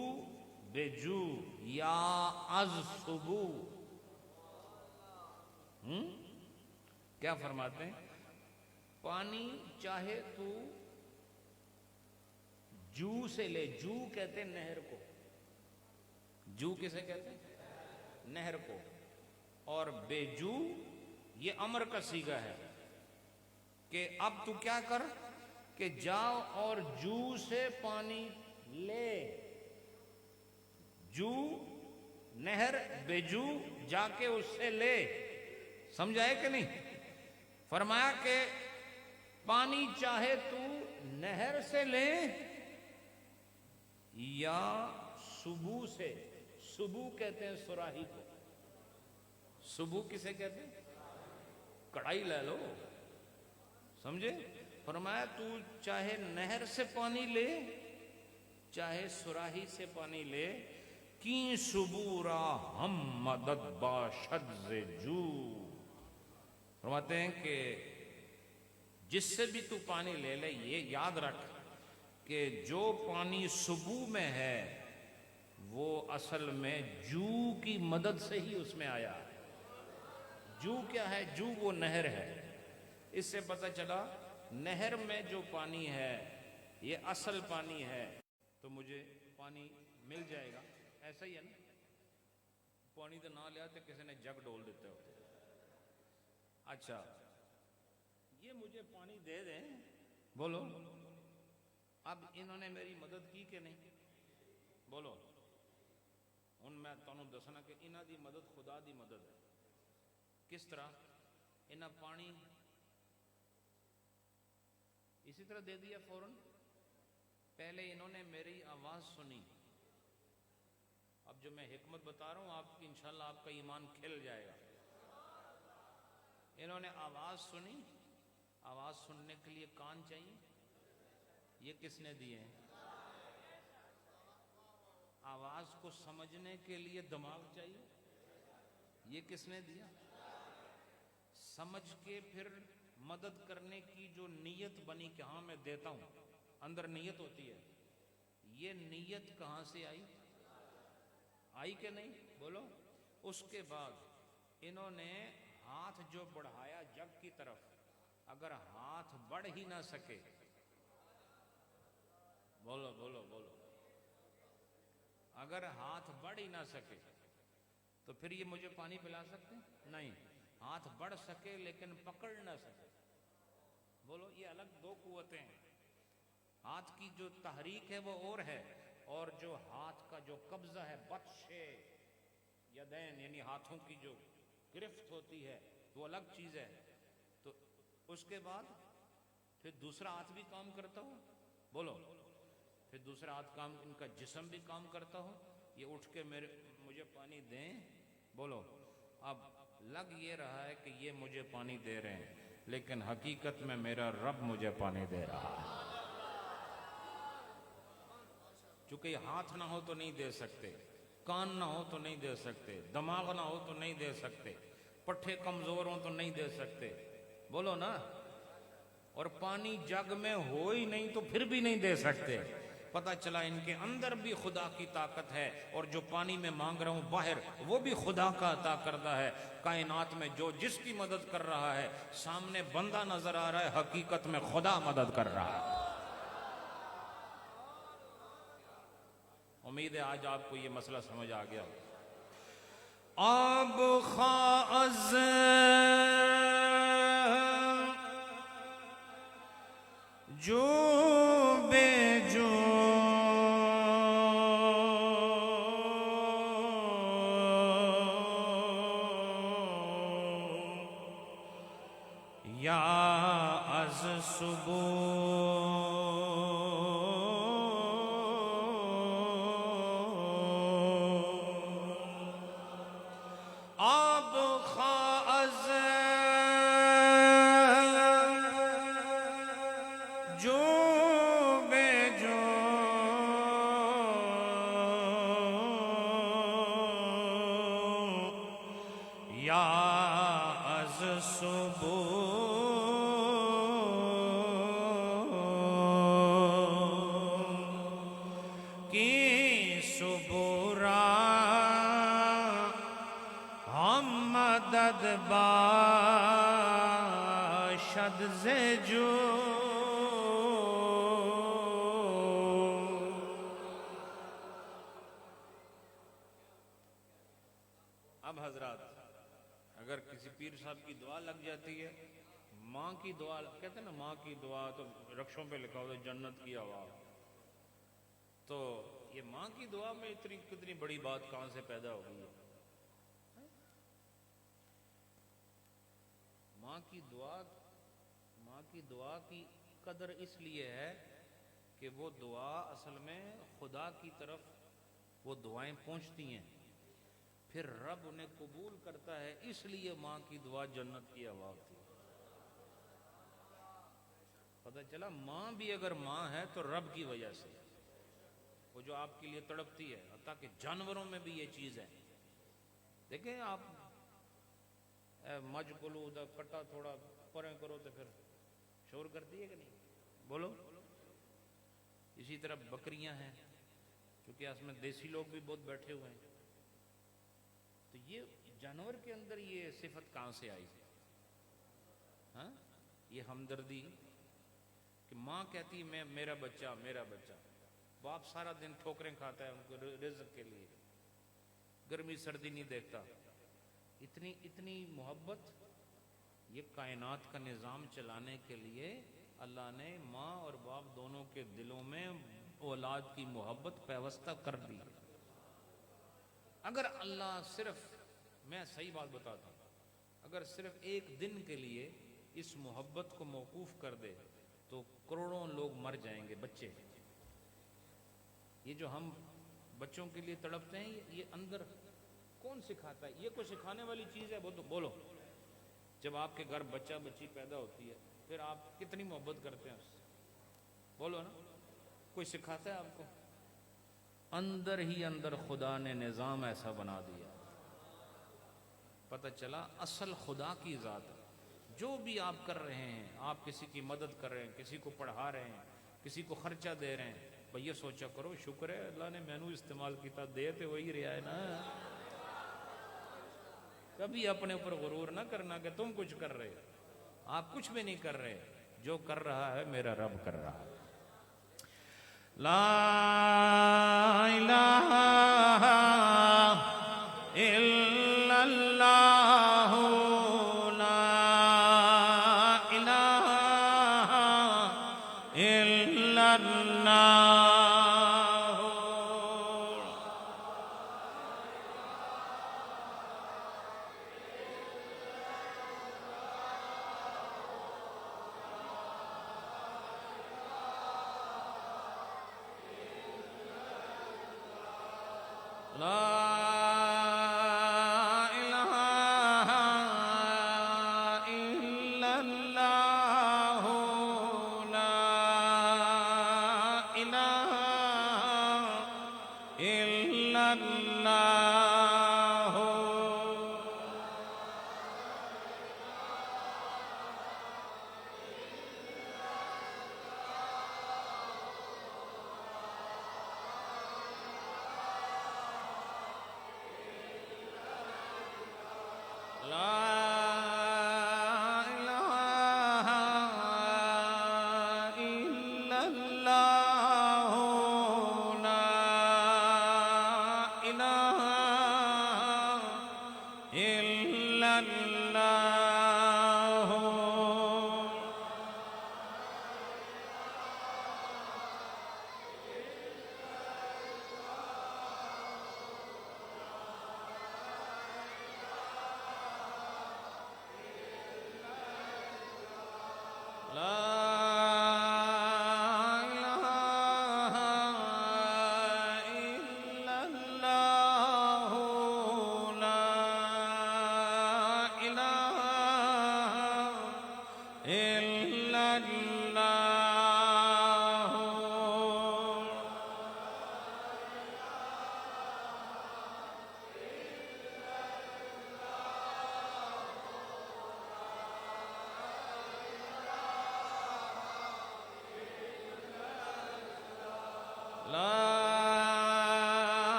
بے جو یا از صبو. کیا فرماتے ہیں؟ پانی چاہے تو جو سے لے. جو کہتے ہیں نہر کو. جو کسے کہتے ہیں؟ نہر کو. اور بے جو یہ امر کا صیغہ ہے کہ اب تو کیا کر کہ جاؤ اور جو سے پانی لے. جو نہر، بے جو جا کے اس سے لے. سمجھائے کہ نہیں؟ فرمایا کہ پانی چاہے تو نہر سے لے یا صبو سے. صبو کہتے ہیں سراہی کو. صبو کسے کہتے ہیں؟ کڑائی لے لو. سمجھے؟ فرمایا تو چاہے نہر سے پانی لے چاہے سراہی سے پانی لے، کی صبورا ہم مدد باشد ز جو. فرماتے ہیں کہ جس سے بھی تو پانی لے لے یہ یاد رکھ کہ جو پانی صبو میں ہے وہ اصل میں جو کی مدد سے ہی اس میں آیا. جو کیا ہے؟ جو وہ نہر ہے. اس سے پتہ چلا نہر میں جو پانی ہے یہ اصل پانی ہے تو مجھے پانی مل جائے گا. ایسا ہی ہے نا؟ پانی تو نہ لیا تو کسی نے جگ ڈول دیتے ہو. اچھا یہ مجھے پانی دے دیں، بولو اب انہوں نے میری مدد کی کہ نہیں؟ بولو. ہن میں تانوں دسنا کہ انہاں دی مدد خدا دی مدد ہے. کس طرح؟ انہاں پانی اسی طرح دے دیا فوراً. پہلے انہوں نے میری آواز سنی. اب جو میں حکمت بتا رہا ہوں آپ کی انشاءاللہ آپ کا ایمان کھل جائے گا. انہوں نے آواز سنی. آواز سننے کے لیے کان چاہیے. یہ کس نے دیے ہیں؟ آواز کو سمجھنے کے لیے دماغ چاہیے، یہ کس نے دیا؟ سمجھ کے پھر مدد کرنے کی جو نیت بنی کہ ہاں میں دیتا ہوں، اندر نیت ہوتی ہے، یہ نیت کہاں سے آئی کہ نہیں؟ بولو۔ اس کے بعد انہوں نے ہاتھ جو بڑھایا جگ کی طرف، اگر ہاتھ بڑھ ہی نہ سکے، بولو بولو بولو، اگر ہاتھ بڑھ ہی نہ سکے تو پھر یہ مجھے پانی پلا سکتے ہیں؟ نہیں، ہاتھ بڑھ سکے لیکن پکڑ نہ سکے، بولو، یہ الگ دو قوتیں ہیں۔ ہاتھ کی جو تحریک ہے وہ اور ہے، اور جو ہاتھ کا جو قبضہ ہے، بطش یدین، یعنی ہاتھوں کی جو گرفت ہوتی ہے، وہ الگ چیز ہے۔ تو اس کے بعد پھر دوسرا ہاتھ بھی کام کرتا ہو، بولو، پھر دوسرا ہاتھ کام، ان کا جسم بھی کام کرتا ہو، یہ اٹھ کے مجھے پانی دیں، بولو۔ اب لگ یہ رہا ہے کہ یہ مجھے پانی دے رہے ہیں، لیکن حقیقت میں میرا رب مجھے پانی دے رہا ہے۔ چونکہ یہ ہاتھ نہ ہو تو نہیں دے سکتے، کان نہ ہو تو نہیں دے سکتے، دماغ نہ ہو تو نہیں دے سکتے، پٹھے کمزور ہوں تو نہیں دے سکتے، بولو نا۔ اور پانی جگ میں ہو ہی نہیں تو پھر بھی نہیں دے سکتے۔ پتہ چلا ان کے اندر بھی خدا کی طاقت ہے، اور جو پانی میں مانگ رہا ہوں باہر، وہ بھی خدا کا عطا کردہ ہے۔ کائنات میں جو جس کی مدد کر رہا ہے، سامنے بندہ نظر آ رہا ہے، حقیقت میں خدا مدد کر رہا ہے۔ امید ہے آج آپ کو یہ مسئلہ سمجھ آ گیا۔ آب خاز جو بے جو یا از صبح آب خاز جو بے جو یا از صبح کی صبح را ہم مدد باشد ز جو۔ اب حضرات، اگر کسی پیر صاحب کی دعا لگ جاتی ہے، ماں کی دعا، کہتے ہیں نا ماں کی دعا تو رکشوں پہ لکھا ہوتا ہے جنت کی ہوا، تو یہ ماں کی دعا میں کتنی بڑی بات کہاں سے پیدا ہو گئی ہے؟ ماں کی دعا کی قدر اس لیے ہے کہ وہ دعا اصل میں خدا کی طرف وہ دعائیں پہنچتی ہیں، پھر رب انہیں قبول کرتا ہے، اس لیے ماں کی دعا جنت کی ہوا ہوتی ہے۔ پتہ چلا ماں بھی اگر ماں ہے تو رب کی وجہ سے، وہ جو آپ کے لیے تڑپتی ہے، حتیٰ کہ جانوروں میں بھی یہ چیز ہے۔ دیکھیں آپ مجھ کلو دا کٹا تھوڑا پریں کرو تو پھر شور کرتی ہے کہ نہیں؟ بولو۔ اسی طرح بکریاں ہیں، چونکہ اس میں دیسی لوگ بھی بہت بیٹھے ہوئے ہیں، تو یہ جانور کے اندر یہ صفت کہاں سے آئی؟ ہاں، یہ ہمدردی کہ ماں کہتی ہے میرا بچہ میرا بچہ، باپ سارا دن ٹھوکریں کھاتا ہے ان کو رزق کے لیے، گرمی سردی نہیں دیکھتا، اتنی محبت۔ یہ کائنات کا نظام چلانے کے لیے اللہ نے ماں اور باپ دونوں کے دلوں میں اولاد کی محبت پیوستہ کر دی۔ اگر اللہ صرف، میں صحیح بات بتاتا ہوں، اگر صرف ایک دن کے لیے اس محبت کو موقوف کر دے تو کروڑوں لوگ مر جائیں گے، بچے۔ یہ جو ہم بچوں کے لیے تڑپتے ہیں، یہ اندر کون سکھاتا ہے؟ یہ کوئی سکھانے والی چیز ہے؟ وہ تو بولو، جب آپ کے گھر بچہ بچی پیدا ہوتی ہے پھر آپ کتنی محبت کرتے ہیں اس سے، بولو نا۔ کوئی سکھاتا ہے آپ کو؟ اندر ہی اندر خدا نے نظام ایسا بنا دیا، پتہ چلا اصل خدا کی ذات ہے۔ جو بھی آپ کر رہے ہیں، آپ کسی کی مدد کر رہے ہیں، کسی کو پڑھا رہے ہیں، کسی کو خرچہ دے رہے ہیں، بھئی یہ سوچا کرو شکر ہے اللہ نے مینو استعمال کیتا، دے تے وہی رہا ہے نا۔ کبھی اپنے اوپر غرور نہ کرنا کہ تم کچھ کر رہے، آپ کچھ بھی نہیں کر رہے، جو کر رہا ہے میرا رب کر رہا ہے۔ لا الہ الا اللہ، لا الہ الا اللہ۔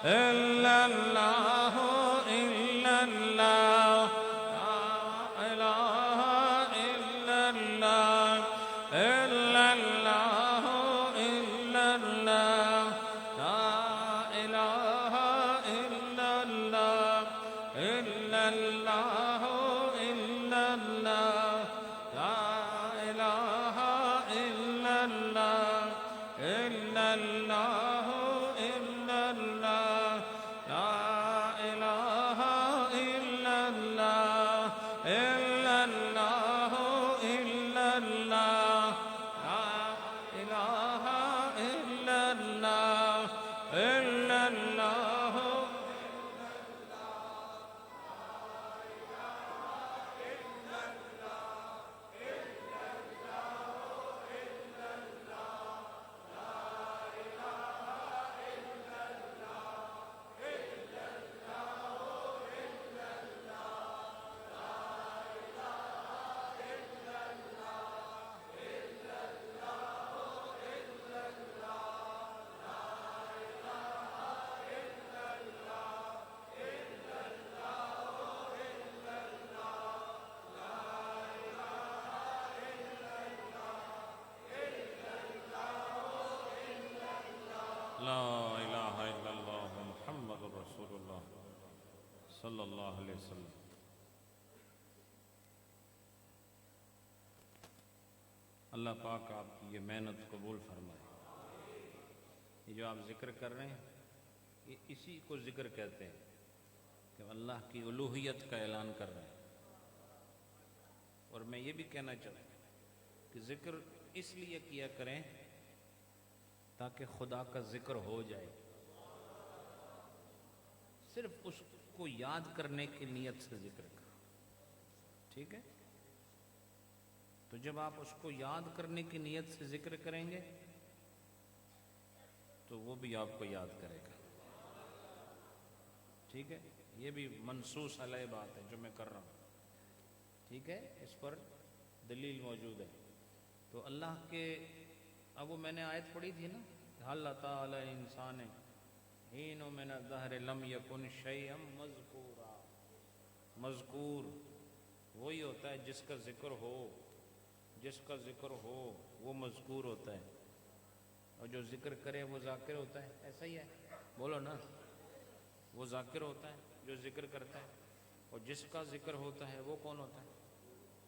إلا الله إلا الله لا إله إلا الله إلا الله إلا الله لا إله إلا الله إلا الله إلا الله لا إله إلا الله إلا الله إلا الله لا إله إلا الله إلا الله إلا الله لا إله إلا الله إلا الله لا الہ الا اللہ محمد رسول اللہ صلی اللہ علیہ وسلم. اللہ پاک آپ کی یہ محنت قبول فرمائے. یہ جو آپ ذکر کر رہے ہیں یہ اسی کو ذکر کہتے ہیں کہ اللہ کی الوہیت کا اعلان کر رہے ہیں. اور میں یہ بھی کہنا چاہتا ہوں کہ ذکر اس لیے کیا کریں تاکہ خدا کا ذکر ہو جائے. صرف اس کو یاد کرنے کی نیت سے ذکر کرو. ٹھیک ہے؟ تو جب آپ اس کو یاد کرنے کی نیت سے ذکر کریں گے تو وہ بھی آپ کو یاد کرے گا. ٹھیک ہے؟ یہ بھی منصوص علیہ بات ہے جو میں کر رہا ہوں. ٹھیک ہے؟ اس پر دلیل موجود ہے. تو اللہ کے اب وہ میں نے آیت پڑھی تھی نا، حل تعالی انسان حین من الدہر لم یکن شیئا مذکورا. مذکور وہی ہوتا ہے جس کا ذکر ہو. جس کا ذکر ہو وہ مذکور ہوتا ہے، اور جو ذکر کرے وہ ذاکر ہوتا ہے. ایسا ہی ہے، بولو نا. وہ ذاکر ہوتا ہے جو ذکر کرتا ہے، اور جس کا ذکر ہوتا ہے وہ کون ہوتا ہے؟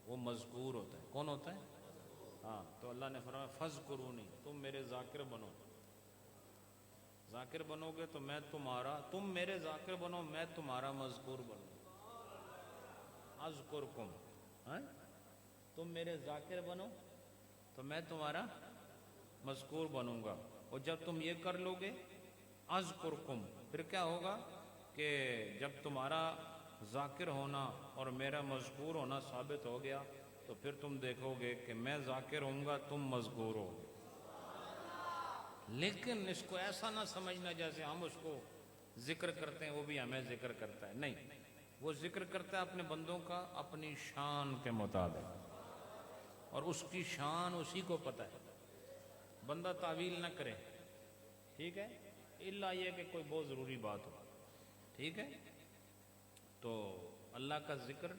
وہ مذکور ہوتا ہے. کون ہوتا ہے؟ ہاں. تو اللہ نے فرمایا فذکرونی، تم میرے ذاکر بنو. ذاکر بنو گے تو میں تمہارا، تم میرے ذاکر بنو میں تمہارا مذکور بنوں. اذکرکم، تم میرے ذاکر بنو تو میں تمہارا مذکور بنوں گا. اور جب تم یہ کر لو گے اذکرکم، پھر کیا ہوگا کہ جب تمہارا ذاکر ہونا اور میرا مذکور ہونا ثابت ہو گیا تو پھر تم دیکھو گے کہ میں ذاکر ہوں گا، تم مذکور ہو. لیکن اس کو ایسا نہ سمجھنا جیسے ہم اس کو ذکر کرتے ہیں وہ بھی ہمیں ذکر کرتا ہے. نہیں، وہ ذکر کرتا ہے اپنے بندوں کا اپنی شان کے مطابق، اور اس کی شان اسی کو پتہ ہے. بندہ تعویل نہ کرے. ٹھیک ہے؟ الا یہ کہ کوئی بہت ضروری بات ہو. ٹھیک ہے؟ تو اللہ کا ذکر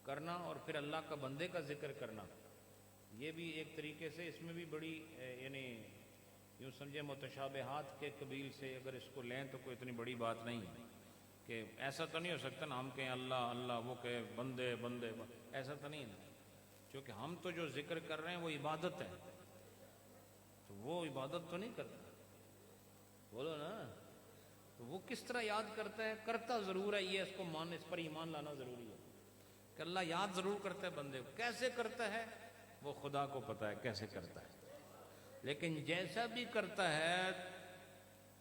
کرنا اور پھر اللہ کا بندے کا ذکر کرنا، یہ بھی ایک طریقے سے اس میں بھی بڑی یعنی یوں سمجھے متشابہات کے قبیل سے اگر اس کو لیں تو کوئی اتنی بڑی بات نہیں ہے. کہ ایسا تو نہیں ہو سکتا نا ہم کہیں اللہ اللہ، وہ کہے بندے بندے. ایسا تو نہیں ہے، کیونکہ ہم تو جو ذکر کر رہے ہیں وہ عبادت ہے. تو وہ عبادت تو نہیں کرتا. بولو نا. تو وہ کس طرح یاد کرتا ہے؟ کرتا ضرور ہے. یہ اس کو اس پر ایمان لانا ضروری ہے کہ اللہ یاد ضرور کرتا ہے بندے کو. کیسے کرتا ہے وہ خدا کو پتہ ہے کیسے کرتا ہے. لیکن جیسا بھی کرتا ہے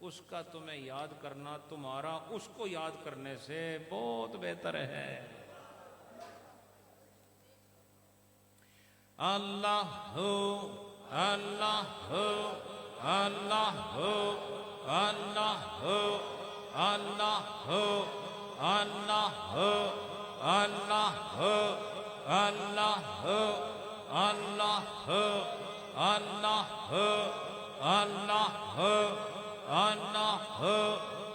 اس کا تمہیں یاد کرنا تمہارا اس کو یاد کرنے سے بہت بہتر ہے. اللہ ہو اللہ ہو اللہ ہو اللہ ہو اللہ ہو اللہ ہو اللہ ہو اللہ ہو اللہ ہو اللہ ہو اللہ ہو اللہ ہو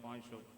500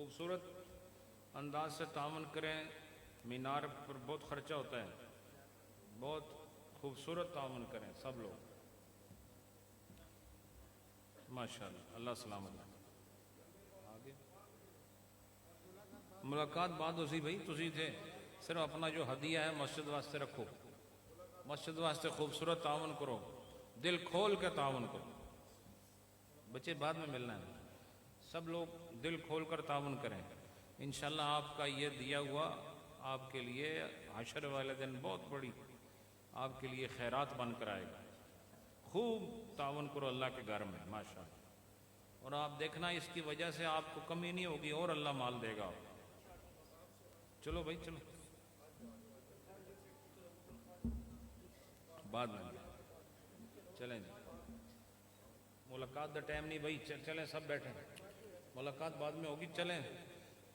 خوبصورت انداز سے تعاون کریں. مینار پر بہت خرچہ ہوتا ہے, بہت خوبصورت تعاون کریں سب لوگ. ماشاءاللہ, اللہ سلامت. آگے ملاقات بعد اسی بھائی تسی تھے, صرف اپنا جو ہدیہ ہے مسجد واسطے رکھو, مسجد واسطے خوبصورت تعاون کرو, دل کھول کے تعاون کرو. بچے بعد میں ملنا ہے, سب لوگ دل کھول کر تعاون کریں. انشاءاللہ آپ کا یہ دیا ہوا آپ کے لیے حشر والے دن بہت بڑی آپ کے لیے خیرات بن کر آئے گا. خوب تعاون کرو اللہ کے گھر میں ماشاءاللہ, اور آپ دیکھنا اس کی وجہ سے آپ کو کمی نہیں ہوگی اور اللہ مال دے گا. چلو بھائی چلو, بعد میں چلیں جی. ملاقات دا ٹائم نہیں بھائی, چلیں سب بیٹھیں, ملاقات بعد میں ہوگی. چلیں,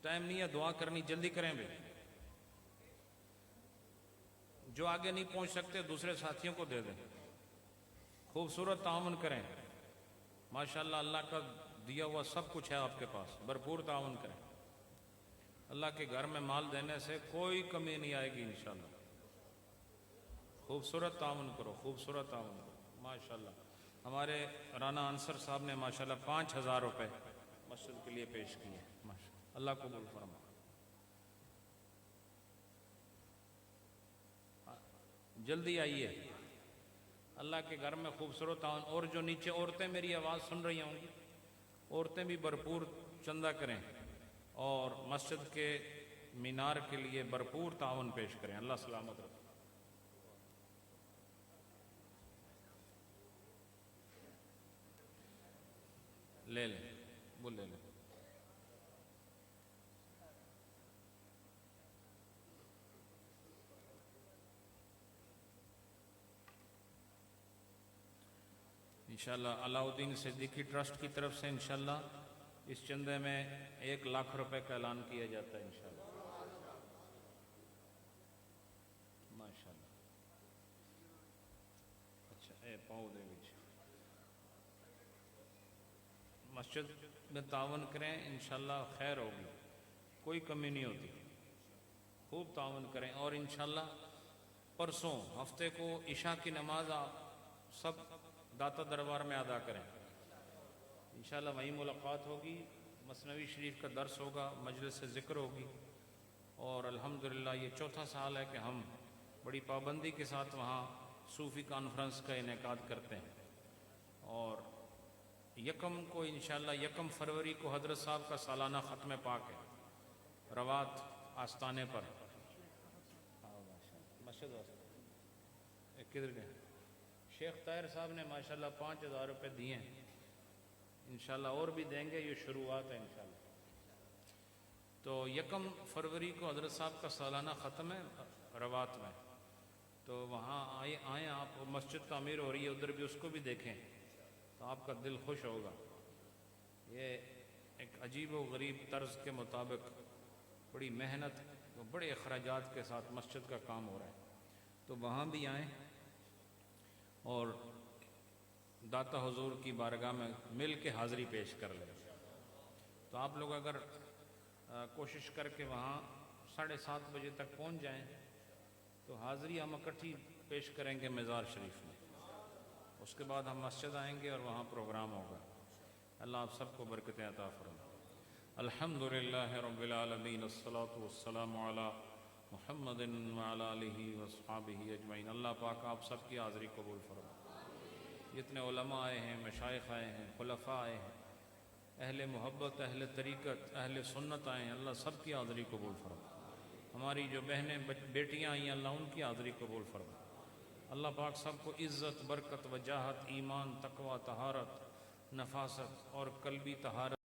ٹائم نہیں ہے, دعا کرنی, جلدی کریں بھائی. جو آگے نہیں پہنچ سکتے دوسرے ساتھیوں کو دے دیں. خوبصورت تعاون کریں ماشاءاللہ, اللہ کا دیا ہوا سب کچھ ہے آپ کے پاس, بھرپور تعاون کریں. اللہ کے گھر میں مال دینے سے کوئی کمی نہیں آئے گی انشاءاللہ. خوبصورت تعاون کرو, خوبصورت تعاون کرو ماشاءاللہ. ہمارے رانا انصر صاحب نے ماشاءاللہ 5,000 روپے مسجد کے لیے پیش کیے ماشاءاللہ. اللہ قبول فرما. جلدی آئیے, اللہ کے گھر میں خوبصورت تعاون. اور جو نیچے عورتیں میری آواز سن رہی ہوں گی, عورتیں بھی بھرپور چندہ کریں اور مسجد کے مینار کے لیے بھرپور تعاون پیش کریں. اللہ سلامت رکھے. لے لیں, وہ لے لیں. انشاءاللہ علاؤدین صدیقی ٹرسٹ کی طرف سے انشاءاللہ اس چندے میں 1 لاکھ روپے کا اعلان کیا جاتا ہے انشاءاللہ. ماشاءاللہ. اچھا اے پاؤں دے وچ مسجد میں تعاون کریں, انشاءاللہ خیر ہوگی, کوئی کمی نہیں ہوتی. خوب تعاون کریں. اور انشاءاللہ پرسوں ہفتے کو عشاء کی نماز آپ سب داتا دربار میں ادا کریں انشاءاللہ. وہیں ملاقات ہوگی, مثنوی شریف کا درس ہوگا, مجلس سے ذکر ہوگی. اور الحمدللہ یہ 4تھا سال ہے کہ ہم بڑی پابندی کے ساتھ وہاں صوفی کانفرنس کا انعقاد کرتے ہیں. اور 1 کو انشاءاللہ 1 فروری کو حضرت صاحب کا سالانہ ختم پاک ہے روات آستانے پر. مسجد واسطے کدھر گئے شیخ طاہر صاحب نے ماشاءاللہ 5,000 روپے دیے ہیں, انشاءاللہ اور بھی دیں گے, یہ شروعات ہے انشاءاللہ. تو 1 فروری کو حضرت صاحب کا سالانہ ختم ہے روات میں, تو وہاں آئیں آپ. مسجد تعمیر ہو رہی ہے ادھر بھی, اس کو بھی دیکھیں تو آپ کا دل خوش ہوگا. یہ ایک عجیب و غریب طرز کے مطابق بڑی محنت, بڑے اخراجات کے ساتھ مسجد کا کام ہو رہا ہے. تو وہاں بھی آئیں اور داتا حضور کی بارگاہ میں مل کے حاضری پیش کر لیں. تو آپ لوگ اگر کوشش کر کے وہاں 7:30 بجے تک پہنچ جائیں تو حاضری ہم اکٹھی پیش کریں گے مزار شریف میں. اس کے بعد ہم مسجد آئیں گے اور وہاں پروگرام ہوگا. اللہ آپ سب کو برکتیں عطا فرمائے. الحمدللہ رب العالمین, الصلاۃ والسلام علی محمد وعلی آلہ واصحابہ اجمعین. اللہ پاک آپ سب کی حاضری قبول فرمائے. جتنے علماء آئے ہیں, مشائخ آئے ہیں, خلفاء آئے ہیں, اہل محبت, اہل طریقت, اہل سنت آئے ہیں, اللہ سب کی حاضری قبول فرمائے. ہماری جو بہنیں بیٹیاں آئی ہیں اللہ ان کی حاضری قبول فرمائے. اللہ پاک سب کو عزت, برکت, وجاہت, ایمان, تقوی, طہارت, نفاست اور قلبی طہارت